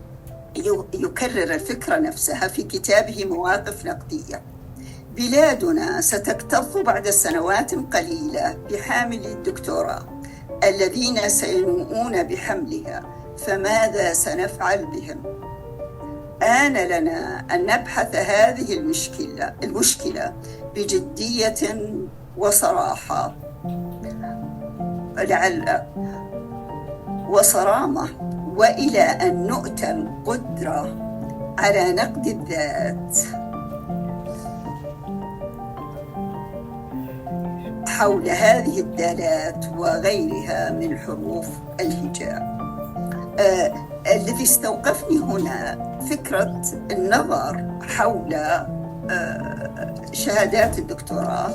يكرر الفكرة نفسها في كتابه مواقف نقدية: بلادنا ستكتظ بعد سنوات قليلة بحامل الدكتوراه الذين سينوؤون بحملها، فماذا سنفعل بهم؟ آن لنا أن نبحث هذه المشكلة بجدية وصراحة وصرامة، وإلى أن نؤتى القدرة على نقد الذات حول هذه الدالات وغيرها من حروف الهجاء. الذي استوقفني هنا فكرة النظر حول شهادات الدكتوراه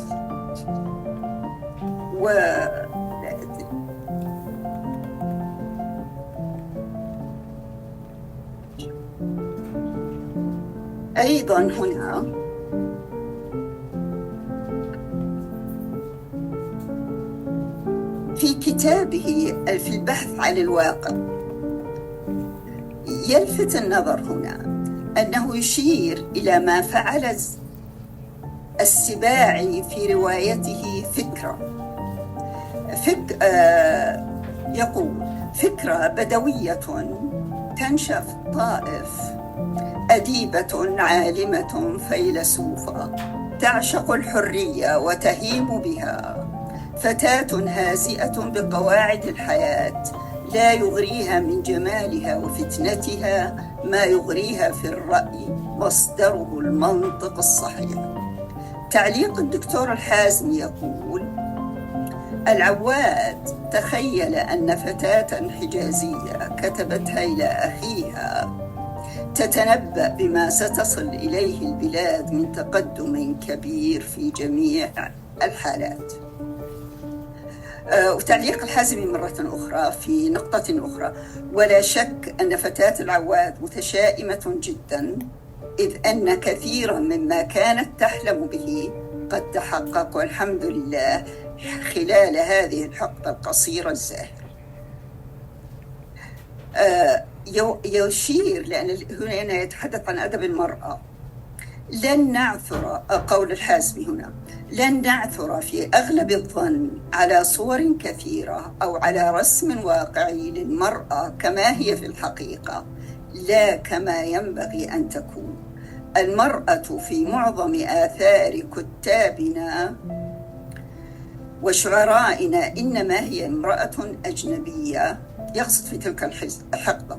أيضا هنا في كتابه في البحث عن الواقع يلفت النظر هنا أنه يشير إلى ما فعل السباعي في روايته يقول: فكرة بدوية تنشأ في الطائف، أديبة عالمة فيلسوفة تعشق الحرية وتهيم بها، فتاة هازئة بقواعد الحياة لا يغريها من جمالها وفتنتها ما يغريها في الرأي مصدره المنطق الصحيح. تعليق الدكتور الحازمي يقول: العواد تخيل أن فتاة حجازية كتبتها إلى أخيها تتنبأ بما ستصل إليه البلاد من تقدم كبير في جميع الحالات. وتعليق الحازمي مرة أخرى في نقطة أخرى: ولا شك أن فتاة العواد متشائمة جدا، إذ أن كثيرا مما كانت تحلم به قد تحقق والحمد لله خلال هذه الحقبة القصيرة الزاهرة. يشير، لأن هنا يتحدث عن أدب المرأة، لن نعثر، قول الحازمي هنا، لن نعثر في أغلب الظن على صور كثيرة أو على رسم واقعي للمرأة كما هي في الحقيقة، لا كما ينبغي أن تكون. المرأة في معظم آثار كتابنا وشعرائنا إنما هي امرأة أجنبية، يقصد في تلك الحقبة،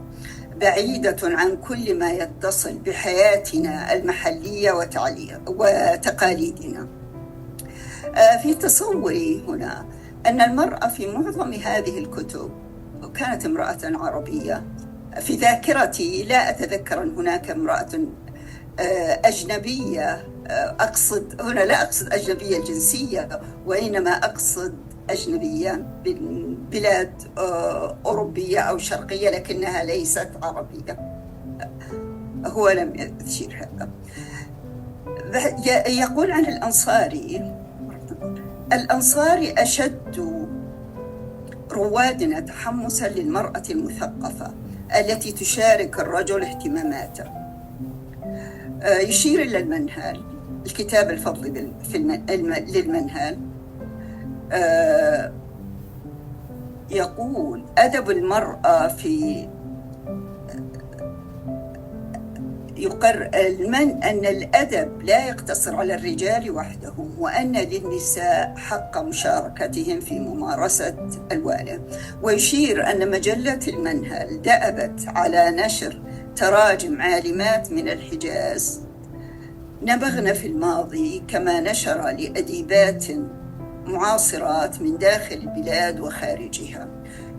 بعيدة عن كل ما يتصل بحياتنا المحلية وتقاليدنا. في تصوري هنا أن المرأة في معظم هذه الكتب كانت امرأة عربية. في ذاكرتي لا أتذكر أن هناك امرأة أجنبية، أقصد هنا لا أقصد أجنبية الجنسية، وإنما أقصد أجنبية من بلاد أوروبية أو شرقية لكنها ليست عربية. هو لم يشير هذا. يقول عن الأنصاري أشد روادنا تحمسا للمرأة المثقفة التي تشارك الرجل اهتماماته. يشير إلى المنهل، الكتاب الفضل للمنهل، يقول: أدب المرأة في أن الأدب لا يقتصر على الرجال وحدهم، وأن للنساء حق مشاركتهم في ممارسة ألوانه. ويشير أن مجلة المنهل دأبت على نشر تراجم عالمات من الحجاز نبغن في الماضي، كما نشر لأديبات معاصرات من داخل البلاد وخارجها.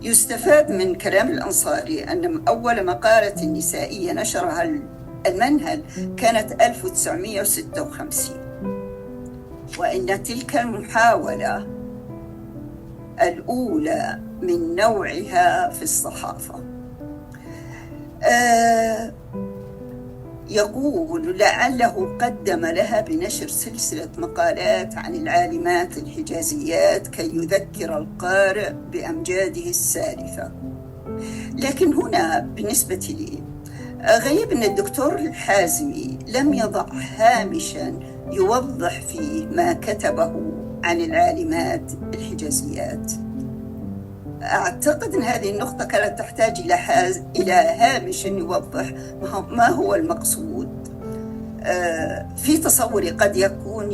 يستفاد من كلام الأنصاري أن أول مقالة نسائية نشرها المنهل كانت 1956، وإن تلك المحاولة الأولى من نوعها في الصحافة. يقول: لعله قدم لها بنشر سلسلة مقالات عن العالمات الحجازيات كي يذكر القارئ بأمجاده السالفة. لكن هنا بالنسبة لي غريب أن الدكتور الحازمي لم يضع هامشا يوضح فيه ما كتبه عن العالمات الحجازيات. أعتقد أن هذه النقطة كانت تحتاج إلى هامش يوضح ما هو المقصود. في تصوري قد يكون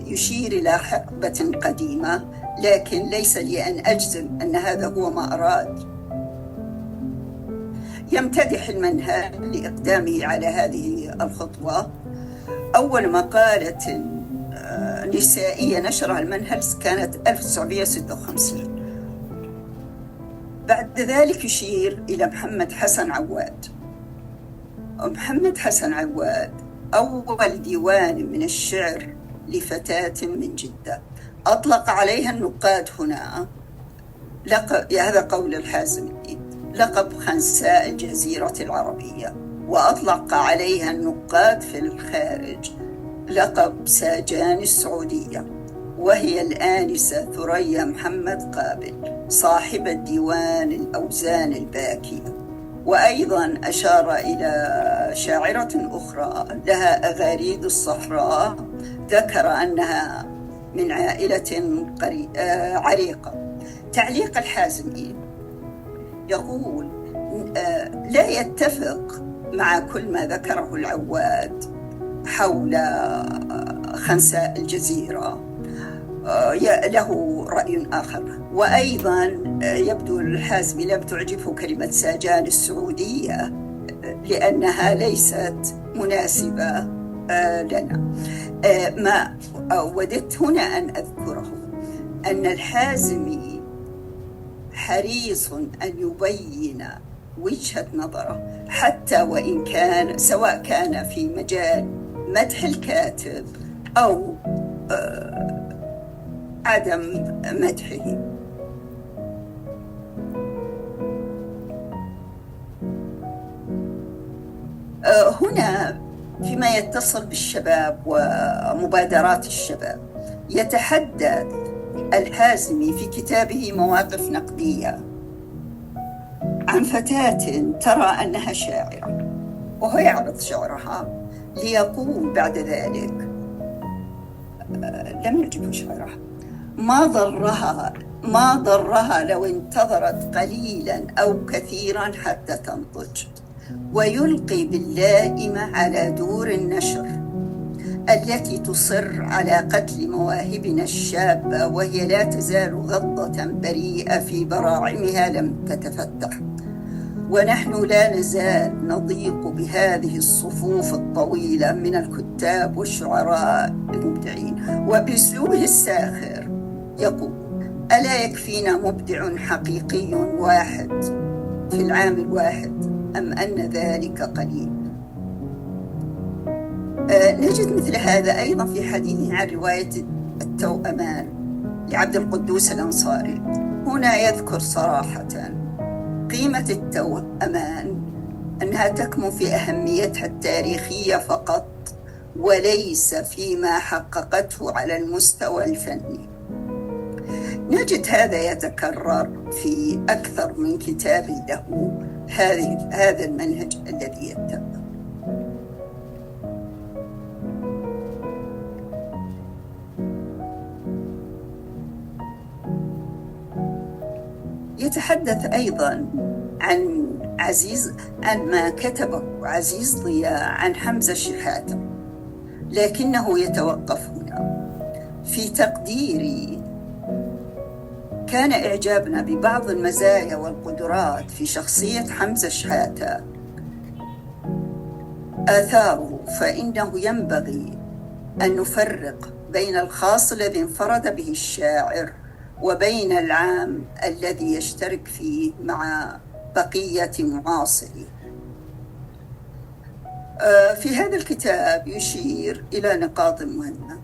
يشير إلى حقبة قديمة، لكن ليس لي أن أجزم أن هذا هو ما أراد. يمتدح المنهل لإقدامه على هذه الخطوة. أول مقالة نسائية نشرها المنهل كانت 1956. بعد ذلك يشير إلى محمد حسن عواد. محمد حسن عواد أول ديوان من الشعر لفتاة من جدة، أطلق عليها النقاد هنا هذا قول الحازمي لقب خنساء الجزيرة العربية، وأطلق عليها النقاد في الخارج لقب ساجان السعودية، وهي الآنسة ثريا محمد قابل صاحبة ديوان الأوزان الباكية. وأيضا أشار إلى شاعرة أخرى لها أغاريد الصحراء، ذكر أنها من عائلة عريقة. تعليق الحازمي يقول: لا يتفق مع كل ما ذكره العواد حول خنساء الجزيرة، له رأي آخر. وأيضا يبدو الحازمي لم تعجبه كلمة ساجان السعودية لأنها ليست مناسبة لنا. ما وددت هنا أن أذكره أن الحازمي حريص أن يبين وجهة نظره، حتى وإن كان سواء كان في مجال مدح الكاتب أو عدم مدحه. هنا فيما يتصل بالشباب ومبادرات الشباب، يتحدث الحازمي في كتابه مواقف نقدية عن فتاة ترى أنها شاعرة، وهو يعرض شعرها ليقول بعد ذلك لم يعجبه شعرها، ما ضرها لو انتظرت قليلا أو كثيرا حتى تنضج، ويلقي باللائمة على دور النشر التي تصر على قتل مواهبنا الشابة، وهي لا تزال غضة بريئة في براعمها لم تتفتح، ونحن لا نزال نضيق بهذه الصفوف الطويلة من الكتاب والشعراء المبدعين. وبأسلوبه الساخر يقول: ألا يكفينا مبدع حقيقي واحد في العام الواحد، أم أن ذلك قليل؟ نجد مثل هذا أيضا في حديثه عن رواية التوأمان لعبد القدوس الأنصاري. هنا يذكر صراحة قيمة التوأمان أنها تكمن في أهميتها التاريخية فقط، وليس فيما حققته على المستوى الفني. نجد هذا يتكرر في أكثر من كتاب له، هذا المنهج الذي يتبع. يتحدث أيضا عن ما كتبه عزيز ضياء عن حمزة شحاتة، لكنه يتوقف هنا. في تقديري كان إعجابنا ببعض المزايا والقدرات في شخصية حمزة شحاتة آثاره، فإنه ينبغي أن نفرق بين الخاص الذي انفرد به الشاعر وبين العام الذي يشترك فيه مع بقية معاصره. في هذا الكتاب يشير إلى نقاط مهمة: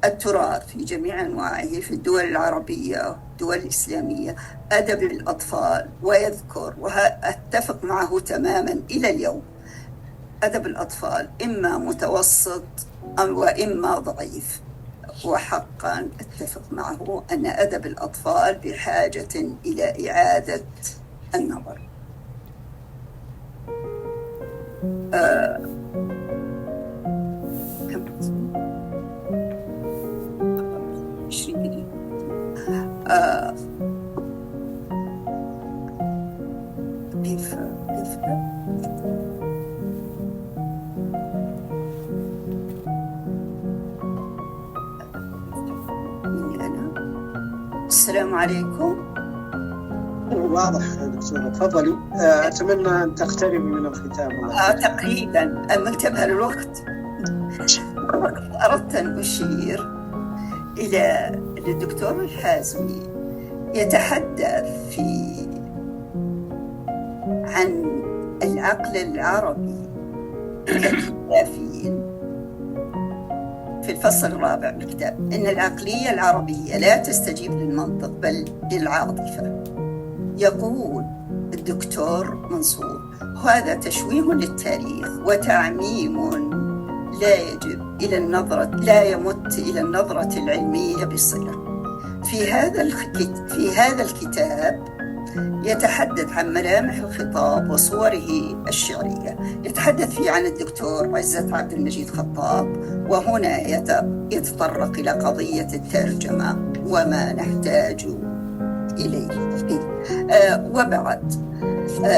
التراث في جميع أنواعه في الدول العربية والدول الإسلامية، أدب الأطفال، ويذكر وأتفق معه تماما إلى اليوم: أدب الأطفال إما متوسط وإما ضعيف. وحقا أتفق معه أن أدب الأطفال بحاجة إلى إعادة النظر. السلام عليكم. واضح دكتورة، تفضلي. أتمنى أن تقتربي من الختام. تقريبا منتبه للوقت. أردت أن أشير إلى الدكتور الحازمي يتحدث عن العقل العربي الكافيين في الفصل الرابع من الكتاب: إن العقلية العربية لا تستجيب للمنطق بل للعاطفة. يقول الدكتور منصور: هذا تشويه للتاريخ وتعميم لا يمت إلى النظرة العلمية بصلة. في هذا الكتاب يتحدث عن ملامح الخطاب وصوره الشعرية. يتحدث فيه عن الدكتور عزت عبد المجيد خطاب، وهنا يتطرق إلى قضية الترجمة وما نحتاج إليه. وبعد،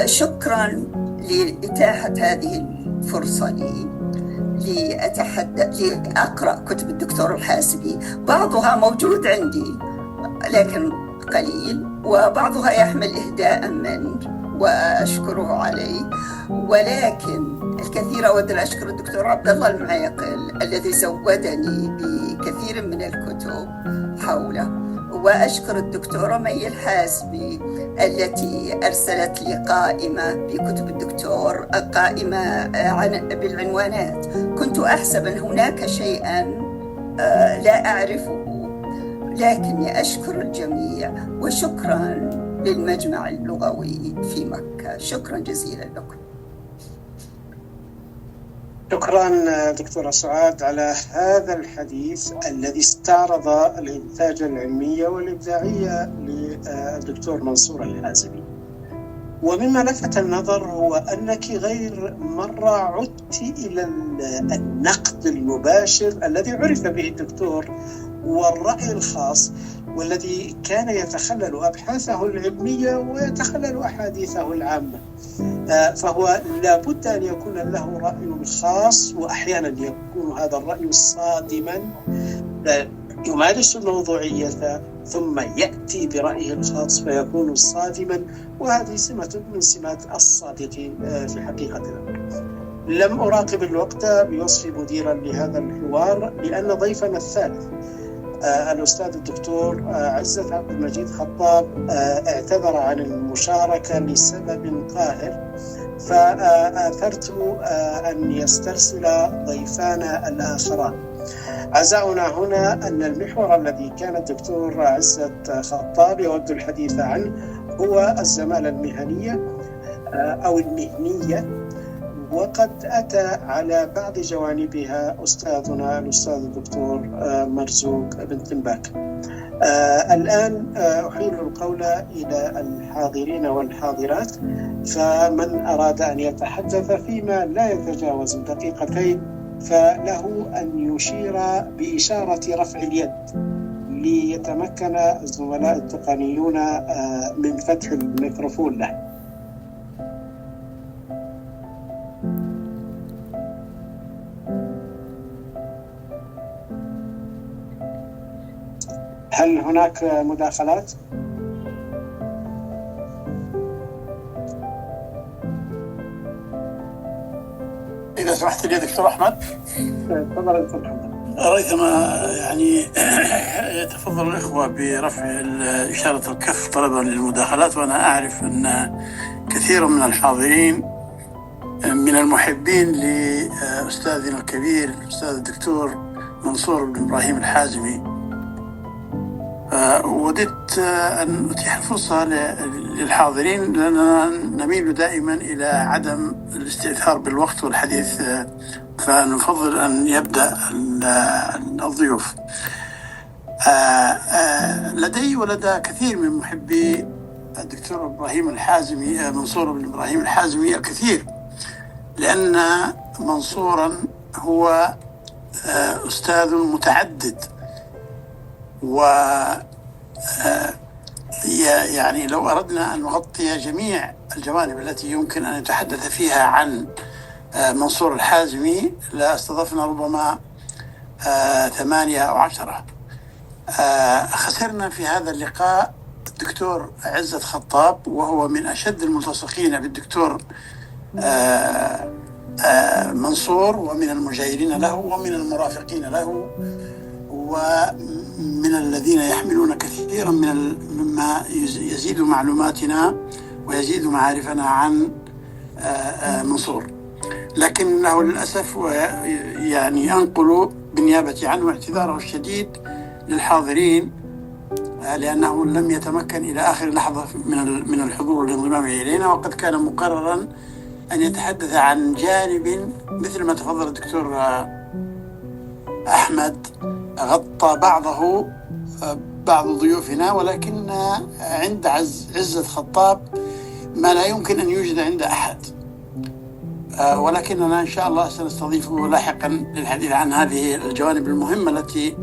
شكرا لإتاحة هذه الفرصة لي لأقرأ كتب الدكتور الحازمي. بعضها موجود عندي لكن قليل، وبعضها يحمل إهداء منه وأشكره عليه، ولكن الكثير أود أن أشكر الدكتور عبد الله المعيقل الذي زودني بكثير من الكتب حوله، وأشكر الدكتورة مي الحازمي التي أرسلت لي قائمة بكتب الدكتور، قائمة بالعنوانات. كنت أحسب أن هناك شيئا لا أعرفه، لكني أشكر الجميع، وشكرا للمجمع اللغوي في مكة. شكرا جزيلا لكم. شكرا دكتورة سعاد على هذا الحديث الذي استعرض الإنتاج العلمي والإبداعي للدكتور منصور الحازمي. ومما لفت النظر هو أنك غير مرة عدت إلى النقد المباشر الذي عرف به الدكتور والرأي الخاص، والذي كان يتخلل أبحاثه العلمية ويتخلل أحاديثه العامة. فهو لابد أن يكون له رأي خاص، وأحيانا يكون هذا الرأي صادما يمارس الموضوعية ثم يأتي برأيه الخاص فيكون صادما، وهذه سمة من سمات الصادقين في حقيقة الأمر. لم أراقب الوقت بوصفي مديرا لهذا الحوار، لأن ضيفنا الثالث الأستاذ الدكتور عزت عبد المجيد خطاب اعتذر عن المشاركة لسبب قاهر، فآثرت أن يسترسل ضيفانا الآخران. عزاؤنا هنا أن المحور الذي كان الدكتور عزت خطاب يود الحديث عنه هو الزمالة المهنية أو المهنية، وقد أتى على بعض جوانبها أستاذنا الأستاذ الدكتور مرزوق بن تنباك. الآن أحيل القول إلى الحاضرين والحاضرات، فمن أراد أن يتحدث فيما لا يتجاوز دقيقتين فله أن يشير بإشارة رفع اليد ليتمكن الزملاء التقنيون من فتح الميكروفون له. هل هناك مداخلات؟ إذا سمحت لي دكتور أحمد. تفضل دكتور محمد. ريثما يعني يتفضل الإخوة برفع إشارة الكف طلبا للمداخلات، وأنا أعرف أن كثير من الحاضرين من المحبين لأستاذنا الكبير الأستاذ الدكتور منصور بن إبراهيم الحازمي. وددت أن أتيح الفرصة للحاضرين، لأننا نميل دائما إلى عدم الاستئثار بالوقت والحديث، فنفضل أن يبدأ الضيوف. لدي ولدى كثير من محبي الدكتور إبراهيم الحازمي منصور بن إبراهيم الحازمي الكثير، لأن منصورا هو أستاذ متعدد، و يعني لو أردنا أن نغطي جميع الجوانب التي يمكن أن نتحدث فيها عن منصور الحازمي لاستضفنا ربما 8 أو 10. خسرنا في هذا اللقاء الدكتور عزت خطاب، وهو من أشد الملتصقين بالدكتور منصور، ومن المجايرين له ومن المرافقين له، ومن الذين يحملون كثيرا مما يزيد معلوماتنا ويزيد معارفنا عن منصور. لكنه للأسف يعني أنقل بالنيابة عنه اعتذاره الشديد للحاضرين، لأنه لم يتمكن إلى آخر لحظة من الحضور والانضمام إلينا، وقد كان مقررا أن يتحدث عن جانب مثل ما تفضل الدكتور أحمد غطى بعض ضيوفنا، ولكن عند عزة خطاب ما لا يمكن أن يوجد عند أحد، ولكننا إن شاء الله سنستضيفه لاحقا للحديث عن هذه الجوانب المهمة التي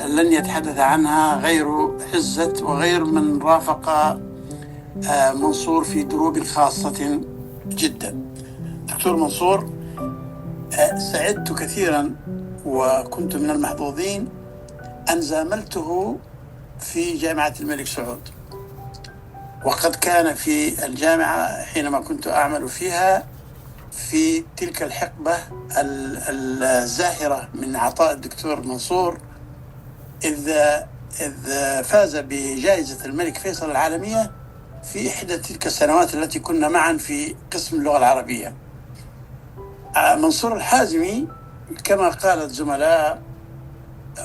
لن يتحدث عنها غير عزة وغير من رافق منصور في دروب خاصة جدا. دكتور منصور سعدت كثيرا وكنت من المحظوظين أن زاملته في جامعة الملك سعود، وقد كان في الجامعة حينما كنت أعمل فيها في تلك الحقبة الزاهرة من عطاء الدكتور منصور، إذ فاز بجائزة الملك فيصل العالمية في إحدى تلك السنوات التي كنا معا في قسم اللغة العربية. منصور الحازمي كما قال الزملاء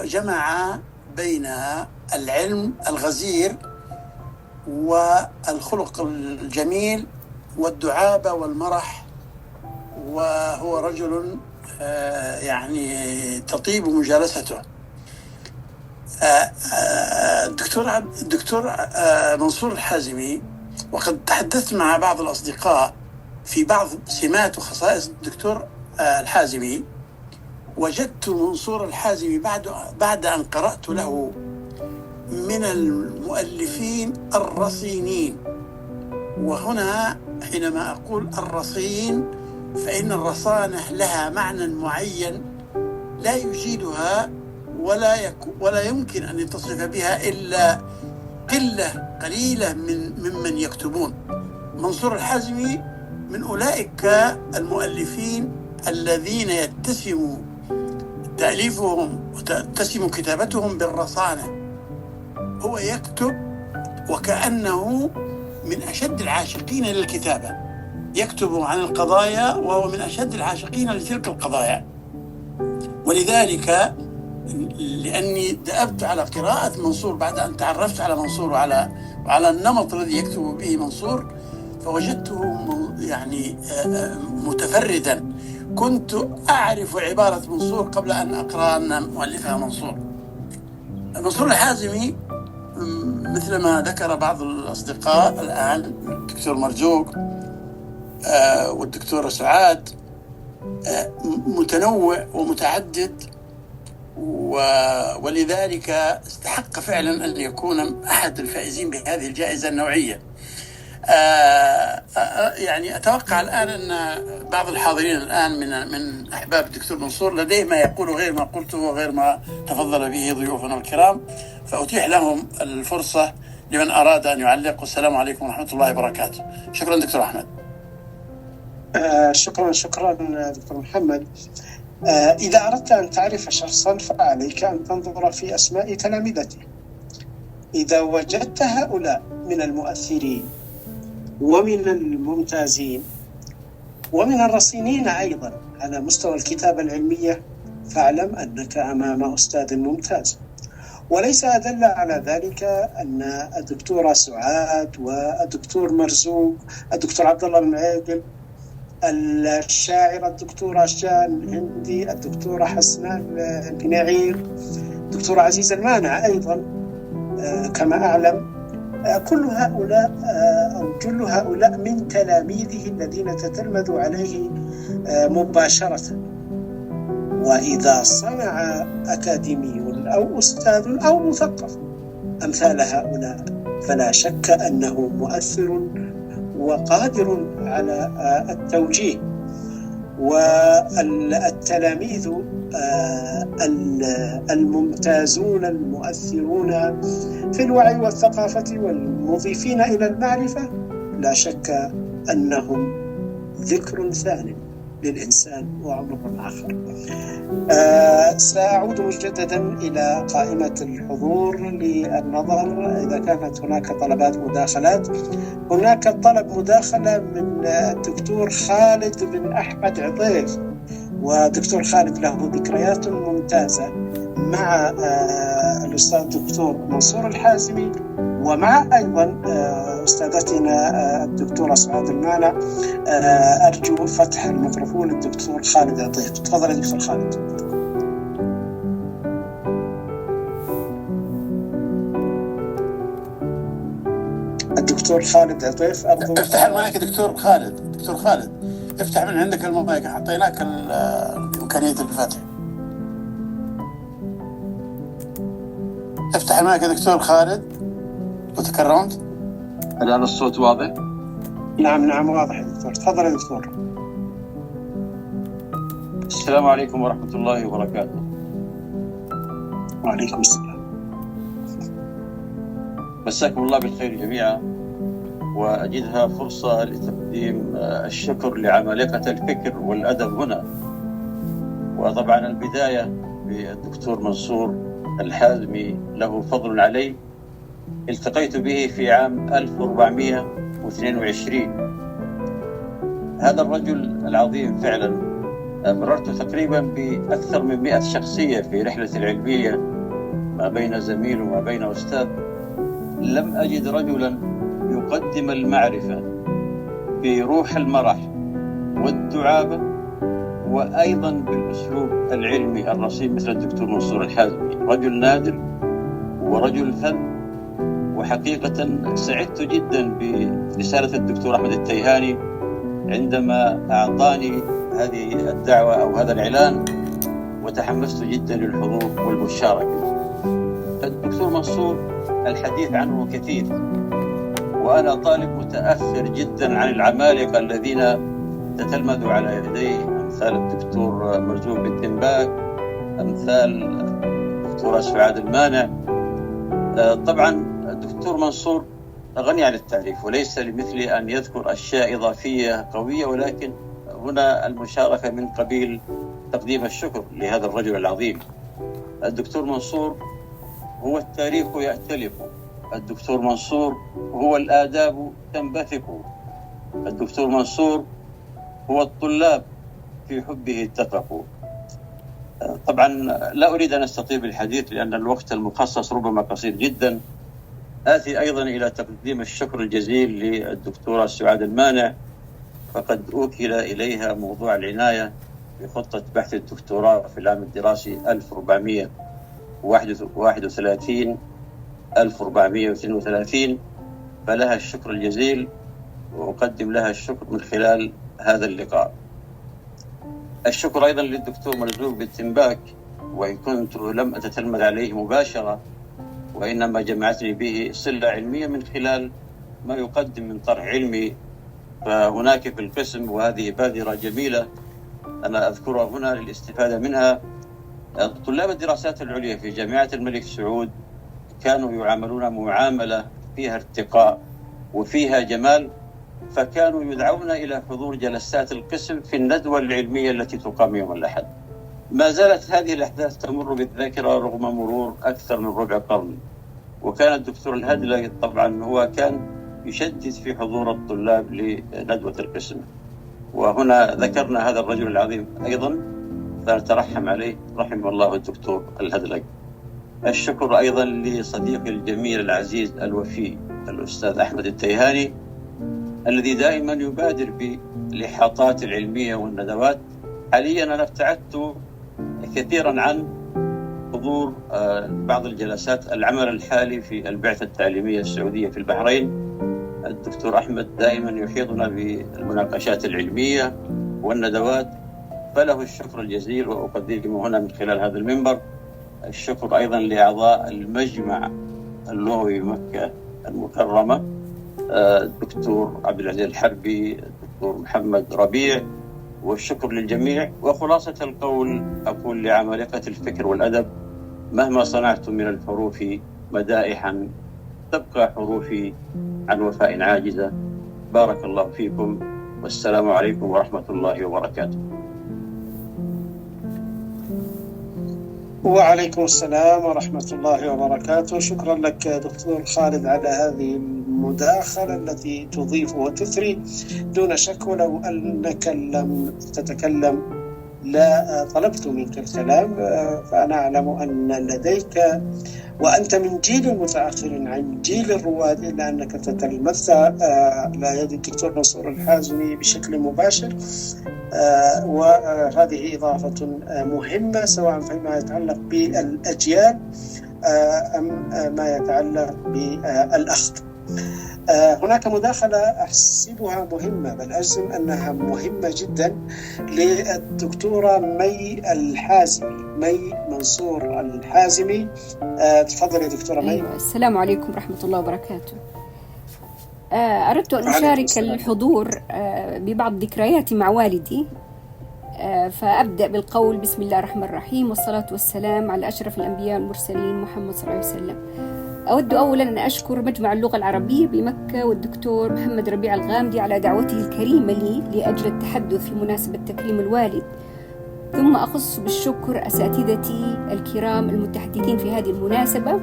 جمع بين العلم الغزير والخلق الجميل والدعابة والمرح، وهو رجل يعني تطيب مجالسته. الدكتور منصور الحازمي، وقد تحدثت مع بعض الأصدقاء في بعض سمات وخصائص الدكتور الحازمي، وجدت منصور الحازمي بعد أن قرأت له من المؤلفين الرصينين. وهنا حينما أقول الرصين فإن الرصانة لها معنى معين لا يجيدها ولا يمكن أن يتصف بها إلا قليلة ممن يكتبون. منصور الحازمي من أولئك المؤلفين الذين يتسم تأليفهم وتتسم كتابتهم بالرصانة. هو يكتب وكأنه من أشد العاشقين للكتابة، يكتب عن القضايا وهو من أشد العاشقين لتلك القضايا. ولذلك لأني دأبت على قراءة منصور بعد أن تعرفت على منصور وعلى النمط الذي يكتب به منصور، فوجدته يعني متفردا. كنت أعرف عبارة منصور قبل أن أقرأ أن مؤلفها منصور. منصور الحازمي مثل ما ذكر بعض الأصدقاء الآن، الدكتور مرزوق والدكتورة سعاد، متنوع ومتعدد، ولذلك استحق فعلا أن يكون أحد الفائزين بهذه الجائزة النوعية. يعني أتوقع الآن أن بعض الحاضرين الآن من أحباب الدكتور منصور لديه ما يقول غير ما قلته وغير ما تفضل به ضيوفنا الكرام، فأتيح لهم الفرصة لمن أراد أن يعلق. والسلام عليكم ورحمة الله وبركاته. شكرا دكتور أحمد. شكرا دكتور محمد. إذا أردت أن تعرف شخصا فعليك أن تنظر في أسماء تلامذته. إذا وجدت هؤلاء من المؤثرين ومن الممتازين ومن الرصينين أيضا على مستوى الكتابة العلمية، فاعلم أنك أمام أستاذ ممتاز. وليس أدل على ذلك أن الدكتورة سعاد والدكتور مرزوق، الدكتور عبد الله بن عادل، الشاعرة الدكتورة شان الهندي، الدكتورة حسناء البناعير، الدكتورة عزيزة المانع أيضا كما أعلم. كل هؤلاء أو جل هؤلاء من تلاميذه الذين تتلمذوا عليه مباشرة. وإذا صنع أكاديمي أو أستاذ أو مثقف أمثال هؤلاء فلا شك أنه مؤثر وقادر على التوجيه. والتلاميذ الممتازون المؤثرون في الوعي والثقافة والمضيفين إلى المعرفة لا شك أنهم ذكر ثاني للإنسان وعمر آخر. سأعود مجددا إلى قائمة الحضور للنظر إذا كانت هناك طلبات مداخلات. هناك طلب مداخلة من الدكتور خالد بن أحمد عطيف، ودكتور خالد له ذكريات ممتازة مع الأستاذ الدكتور منصور الحازمي ومع أيضا أستاذتنا الدكتورة سعاد المانع. أرجو فتح الميكروفون للدكتور خالد عطيف. تفضل يا دكتور خالد. الدكتور خالد عطيف افتح المايك دكتور خالد. دكتور خالد افتح من عندك المايك، حطيناك إمكانية الفتح. افتح المايك يا دكتور خالد وتكرمت. الآن الصوت واضح؟ نعم واضح يا دكتور. تفضل يا دكتور. السلام عليكم ورحمة الله وبركاته. وعليكم السلام. مساكم الله بالخير جميعا، وأجدها فرصة لتقديم الشكر لعمالقة الفكر والأدب هنا. وطبعا البداية بالدكتور منصور الحازمي، له فضل علي. التقيت به في عام 1422. هذا الرجل العظيم فعلا مررت تقريبا بأكثر من 100 شخصية في رحلة العلمية ما بين زميل وما بين أستاذ. لم أجد رجلا يقدم المعرفة بروح المرح والدعابة وأيضا بالأسلوب العلمي الرصين مثل الدكتور منصور الحازمي. رجل نادر ورجل ثل. وحقيقة سعدت جدا برسالة الدكتور أحمد التيهاني عندما أعطاني هذه الدعوة أو هذا الإعلان، وتحمست جدا للحضور والمشاركة. الدكتور منصور الحديث عنه كثير، وأنا طالب متأخر جدا عن العمالقة الذين تتلمذوا على يديه، أمثال الدكتور مرزوق بالتنباك، أمثال الدكتورة سعاد المانع. طبعا الدكتور منصور غني عن التعريف، وليس لمثلي أن يذكر أشياء إضافية قوية، ولكن هنا المشاركة من قبيل تقديم الشكر لهذا الرجل العظيم. الدكتور منصور هو التاريخ يأتلف، الدكتور منصور هو الآداب تنبثق، الدكتور منصور هو الطلاب في حبه اتفقوا. طبعا لا أريد أن أستطيل بالحديث لأن الوقت المخصص ربما قصير جدا. آتي أيضا إلى تقديم الشكر الجزيل للدكتورة سعاد المانع، فقد أوكل إليها موضوع العناية بخطة بحث الدكتوراه في العام الدراسي 1431-1432، فلها الشكر الجزيل، وأقدم لها الشكر من خلال هذا اللقاء. الشكر أيضا للدكتور مرزوق بالتنباك، وإن كنت لم أتتلمذ عليه مباشرة، وإنما جمعتني به صلة علمية من خلال ما يقدم من طرح علمي. فهناك في القسم، وهذه بادرة جميلة أنا أذكرها هنا للاستفادة منها، طلاب الدراسات العليا في جامعة الملك سعود كانوا يعاملون معاملة فيها ارتقاء وفيها جمال، فكانوا يدعون إلى حضور جلسات القسم في الندوة العلمية التي تقام يوم الأحد. ما زالت هذه الأحداث تمر بالذاكرة رغم مرور أكثر من ربع قرن. وكان الدكتور الهدلي طبعا هو كان يشدد في حضور الطلاب لندوة القسم، وهنا ذكرنا هذا الرجل العظيم أيضا فنترحم عليه، رحم الله الدكتور الهدلي. الشكر أيضا لصديقي الجميل العزيز الوفي الأستاذ أحمد التيهاني، الذي دائما يبادر بالإحاطات العلمية والندوات. حاليا أنا ابتعدت كثيرا عن حضور بعض الجلسات. العمل الحالي في البعثة التعليمية السعودية في البحرين، الدكتور أحمد دائما يحيطنا بالمناقشات العلمية والندوات، فله الشكر الجزيل وأقدمه هنا من خلال هذا المنبر. الشكر أيضا لأعضاء المجمع اللغوي مكة المكرمة، الدكتور عبد العزيز الحربي، الدكتور محمد ربيع، والشكر للجميع. وخلاصة القول أقول لعمالقة الفكر والأدب: مهما صنعتم من الحروف مدائحا تبقى حروفي عن وفاء عاجزة. بارك الله فيكم، والسلام عليكم ورحمة الله وبركاته. وعليكم السلام ورحمة الله وبركاته. شكرا لك دكتور خالد على هذه المداخلة التي تضيف وتثري دون شك. ولو أنك لم تتكلم لا طلبت منك الكلام، فأنا أعلم أن لديك، وأنت من جيل متأخر عن جيل الرواد، إلا أنك تتلمذت على يد الدكتور منصور الحازمي بشكل مباشر، وهذه إضافة مهمة سواء فيما يتعلق بالأجيال أم ما يتعلق بالأخذ. هناك مداخلة أحسبها مهمة، بل أجزم أنها مهمة جدا، للدكتورة مي الحازمي، مي منصور الحازمي. تفضل يا دكتورة مي. أيوة. السلام عليكم ورحمة الله وبركاته. أردت أن أشارك الحضور ببعض ذكرياتي مع والدي. فأبدأ بالقول بسم الله الرحمن الرحيم، والصلاة والسلام على أشرف الأنبياء والمرسلين محمد صلى الله عليه وسلم. أود أولا أن أشكر مجمع اللغة العربية بمكة والدكتور محمد ربيع الغامدي على دعوته الكريمة لي لأجل التحدث في مناسبة تكريم الوالد. ثم أخص بالشكر أساتذتي الكرام المتحدثين في هذه المناسبة،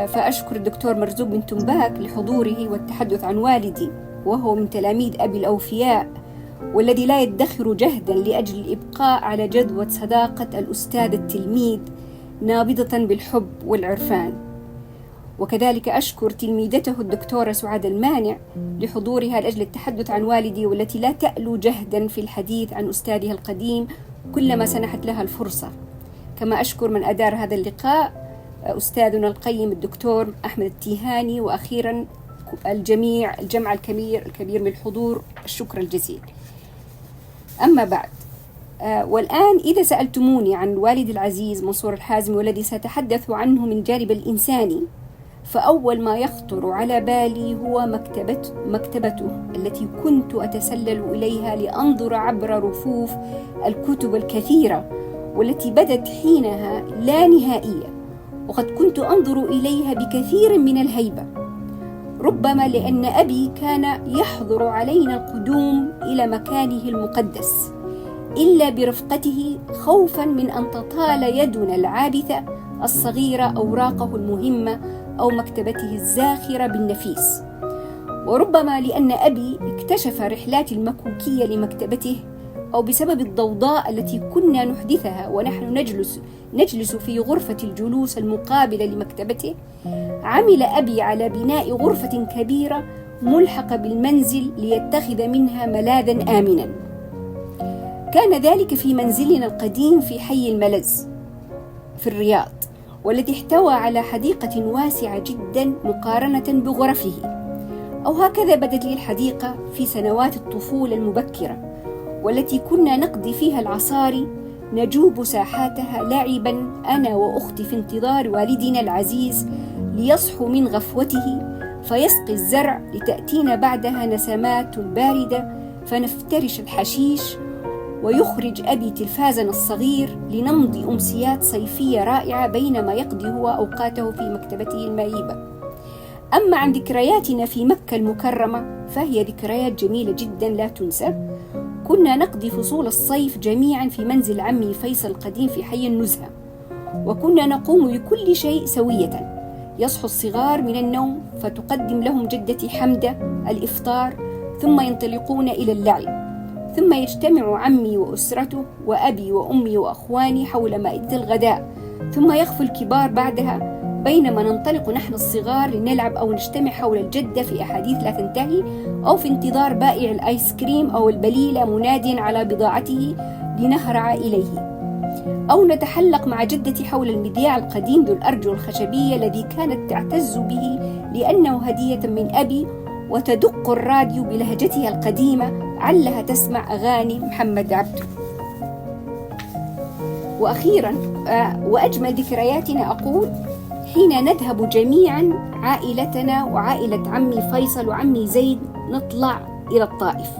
فأشكر الدكتور مرزوق بن تنباك لحضوره والتحدث عن والدي، وهو من تلاميذ أبي الأوفياء، والذي لا يدخر جهدا لأجل الإبقاء على جذوة صداقة الأستاذ التلميذ نابضة بالحب والعرفان. وكذلك أشكر تلميذته الدكتورة سعاد المانع لحضورها لأجل التحدث عن والدي، والتي لا تألو جهدا في الحديث عن أستاذها القديم كلما سنحت لها الفرصة. كما أشكر من أدار هذا اللقاء أستاذنا القيم الدكتور أحمد التيهاني، وأخيرا الجمع الكبير من الحضور، الشكر الجزيل. أما بعد، والآن إذا سألتموني عن والدي العزيز منصور الحازمي والذي سأتحدث عنه من جانب الإنساني، فأول ما يخطر على بالي هو مكتبته التي كنت أتسلل إليها لأنظر عبر رفوف الكتب الكثيرة، والتي بدت حينها لا نهائية، وقد كنت أنظر إليها بكثير من الهيبة، ربما لأن أبي كان يحظر علينا القدوم إلى مكانه المقدس إلا برفقته، خوفا من أن تطال يدنا العابثة الصغيرة أوراقه المهمة أو مكتبته الزاخرة بالنفيس، وربما لأن أبي اكتشف رحلات المكوكية لمكتبته، أو بسبب الضوضاء التي كنا نحدثها ونحن نجلس في غرفة الجلوس المقابلة لمكتبته. عمل أبي على بناء غرفة كبيرة ملحقة بالمنزل ليتخذ منها ملاذا آمنا. كان ذلك في منزلنا القديم في حي الملز في الرياض، والذي احتوى على حديقة واسعة جدا مقارنة بغرفه، أو هكذا بدت لي الحديقة في سنوات الطفولة المبكرة، والتي كنا نقضي فيها العصاري، نجوب ساحاتها لاعبا أنا وأختي في انتظار والدنا العزيز ليصحو من غفوته فيسقي الزرع، لتأتينا بعدها نسمات باردة فنفترش الحشيش، ويخرج أبي تلفازنا الصغير لنمضي أمسيات صيفية رائعة بينما يقضي هو أوقاته في مكتبته المهيبة. أما عن ذكرياتنا في مكة المكرمة فهي ذكريات جميلة جدا لا تنسى. كنا نقضي فصول الصيف جميعا في منزل عمي فيصل القديم في حي النزهة، وكنا نقوم بكل شيء سوية. يصحو الصغار من النوم فتقدم لهم جدتي حمدة الإفطار، ثم ينطلقون إلى اللعب، ثم يجتمع عمي وأسرته وأبي وأمي وأخواني حول مائدة الغداء، ثم يغفو الكبار بعدها، بينما ننطلق نحن الصغار لنلعب أو نجتمع حول الجدة في أحاديث لا تنتهي، أو في انتظار بائع الآيس كريم أو البليلة مناديا على بضاعته لنهرع إليه، أو نتحلق مع جدتي حول المذياع القديم ذو الأرجل الخشبية الذي كانت تعتز به لأنه هدية من أبي، وتدق الراديو بلهجتها القديمة علها تسمع أغاني محمد عبده. وأخيرا وأجمل ذكرياتنا أقول حين نذهب جميعا عائلتنا وعائلة عمي فيصل وعمي زيد نطلع إلى الطائف،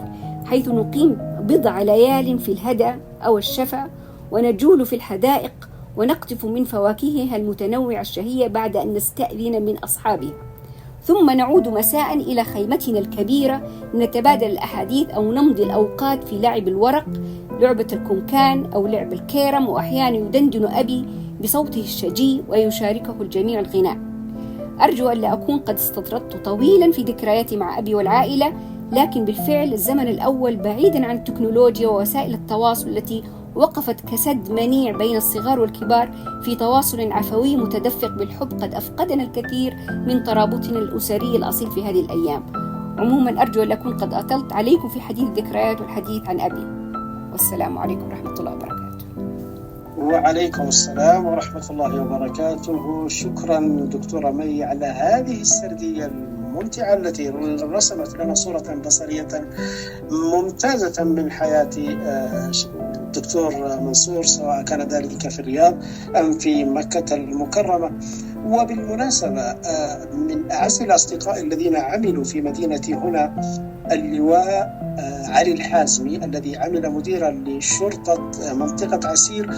حيث نقيم بضع ليال في الهدى أو الشفا، ونجول في الحدائق ونقطف من فواكهها المتنوعة الشهية بعد أن نستأذن من أصحابها، ثم نعود مساء إلى خيمتنا الكبيرة لنتبادل الأحاديث أو نمضي الأوقات في لعب الورق، لعبة الكونكان أو لعب الكيرم، وأحيانا يدندن أبي بصوته الشجي ويشاركه الجميع الغناء. أرجو أن لا أكون قد استطردت طويلا في ذكرياتي مع أبي والعائلة، لكن بالفعل الزمن الأول بعيدا عن التكنولوجيا ووسائل التواصل التي وقفت كسد منيع بين الصغار والكبار في تواصل عفوي متدفق بالحب قد أفقدنا الكثير من ترابطنا الأسري الأصيل في هذه الأيام. عموما أرجو أن أكون قد أطلت عليكم في حديث الذكريات والحديث عن أبي، والسلام عليكم ورحمة الله وبركاته. وعليكم السلام ورحمة الله وبركاته. شكرا دكتورة مي على هذه السردية الممتعة التي رسمت لنا صورة بصرية ممتازة من حياة الدكتور منصور، سواء كان ذلك في الرياض أم في مكة المكرمة. وبالمناسبة من أعز الأصدقاء الذين عملوا في مدينتي هنا اللواء علي الحازمي الذي عمل مديرا لشرطة منطقة عسير،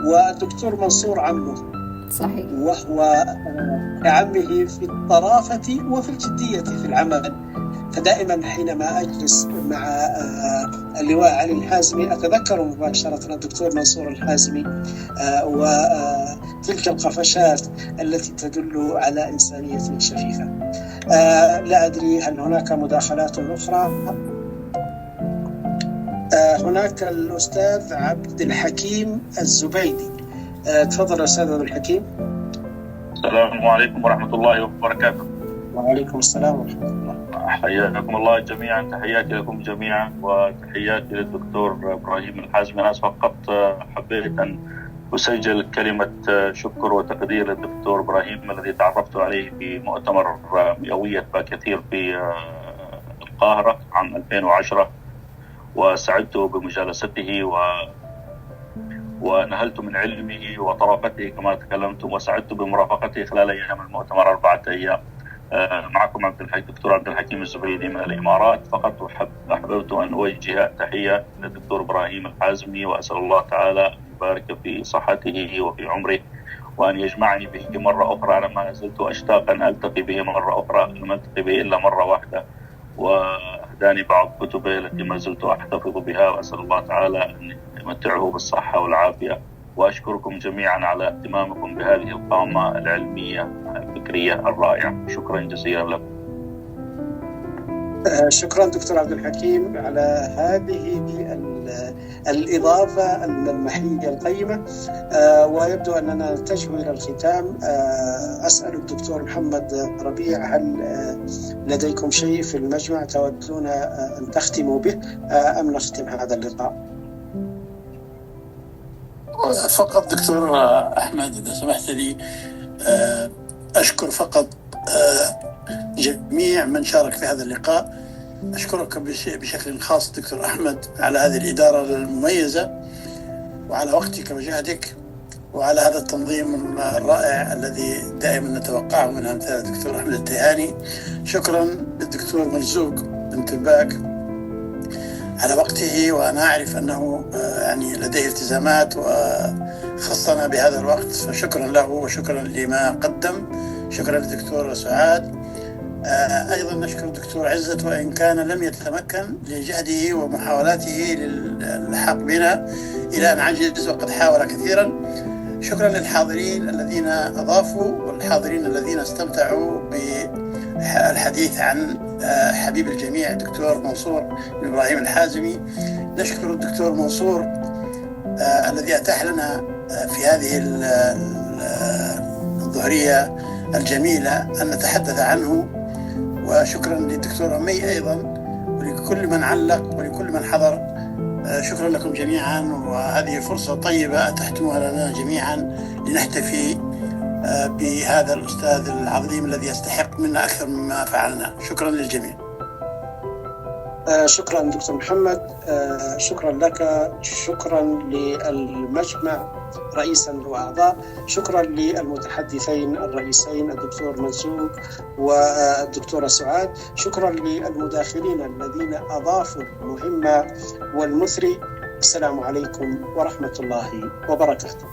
والدكتور منصور عمه، صحيح، وهو كعمه في الطرافة وفي الجدية في العمل. فدائما حينما أجلس مع اللواء علي الحازمي أتذكر مباشرة الدكتور منصور الحازمي وتلك القفشات التي تدل على إنسانية شفيفة. لا أدري هل هناك مداخلات أخرى؟ هناك الأستاذ عبد الحكيم الزبيدي. تفضل أستاذ عبد الحكيم. السلام عليكم ورحمة الله وبركاته. وعليكم السلام ورحمة الله. حياكم الله جميعا، تحياتي لكم جميعا وتحياتي للدكتور إبراهيم الحازمي. أنا فقط حبيت أن أسجل كلمة شكر وتقدير للدكتور إبراهيم الذي تعرفت عليه في مؤتمر مئوية باكثير في القاهرة عام 2010، وسعدت بمجالسته ونهلت من علمه وطرافته كما تكلمتم، وسعدت بمرافقته خلال أيام المؤتمر 4 أيام. معكم دكتور عبد الحكيم الزبيدي من الإمارات. فقط أحببت أن أوجه تحية للدكتور إبراهيم الحازمي، وأسأل الله تعالى أن يبارك في صحته وفي عمره، وأن يجمعني به مرة أخرى. أنا ما زلت أشتاق أن ألتقي به مرة أخرى، لم ألتقي به إلا مرة واحدة، وأهداني بعض كتبه التي ما زلت أحتفظ بها، وأسأل الله تعالى أن يمتعه بالصحة والعافية. وأشكركم جميعا على اهتمامكم بهذه القامة العلمية الفكرية الرائعة. شكرا جزيلا لكم. شكرا دكتور عبد الحكيم على هذه الإضافة الملمحية القيمة. ويبدو أننا نتجه إلى الختام. أسأل الدكتور محمد ربيع، هل لديكم شيء في المجمع تودون أن تختموا به أم نختم هذا اللقاء؟ فقط دكتور أحمد إذا سمحت لي أشكر فقط جميع من شارك في هذا اللقاء. أشكرك بشكل خاص دكتور أحمد على هذه الإدارة المميزة، وعلى وقتك وجهدك، وعلى هذا التنظيم الرائع الذي دائما نتوقعه من أمثال الدكتور أحمد التهاني. شكرا للدكتور مرزوق بن تنباك على وقته، وأنا أعرف أنه يعني لديه التزامات وخصنا بهذا الوقت، فشكرا له وشكرا لما قدم. شكرا للدكتور سعاد. أيضا نشكر الدكتور عزت وإن كان لم يتمكن لجهده ومحاولاته للحق بنا إلى أن عجز وقد حاول كثيرا. شكرا للحاضرين الذين أضافوا والحاضرين الذين استمتعوا بالحديث عن حبيب الجميع الدكتور منصور بن إبراهيم الحازمي. نشكر الدكتور منصور الذي أتاح لنا في هذه الظهرية الجميلة أن نتحدث عنه. وشكرا للدكتور أمي أيضا، ولكل من علق ولكل من حضر. شكرا لكم جميعا، وهذه فرصة طيبة أتحتموها لنا جميعا لنحتفي بهذا الأستاذ العظيم الذي يستحق منا أكثر مما فعلنا. شكرا للجميع. شكرا دكتور محمد. شكرا لك. شكرا للمجمع رئيسا وأعضاء. شكرا للمتحدثين الرئيسين الدكتور مرزوق والدكتورة سعاد. شكرا للمداخلين الذين أضافوا المهمة والمثري. السلام عليكم ورحمة الله وبركاته.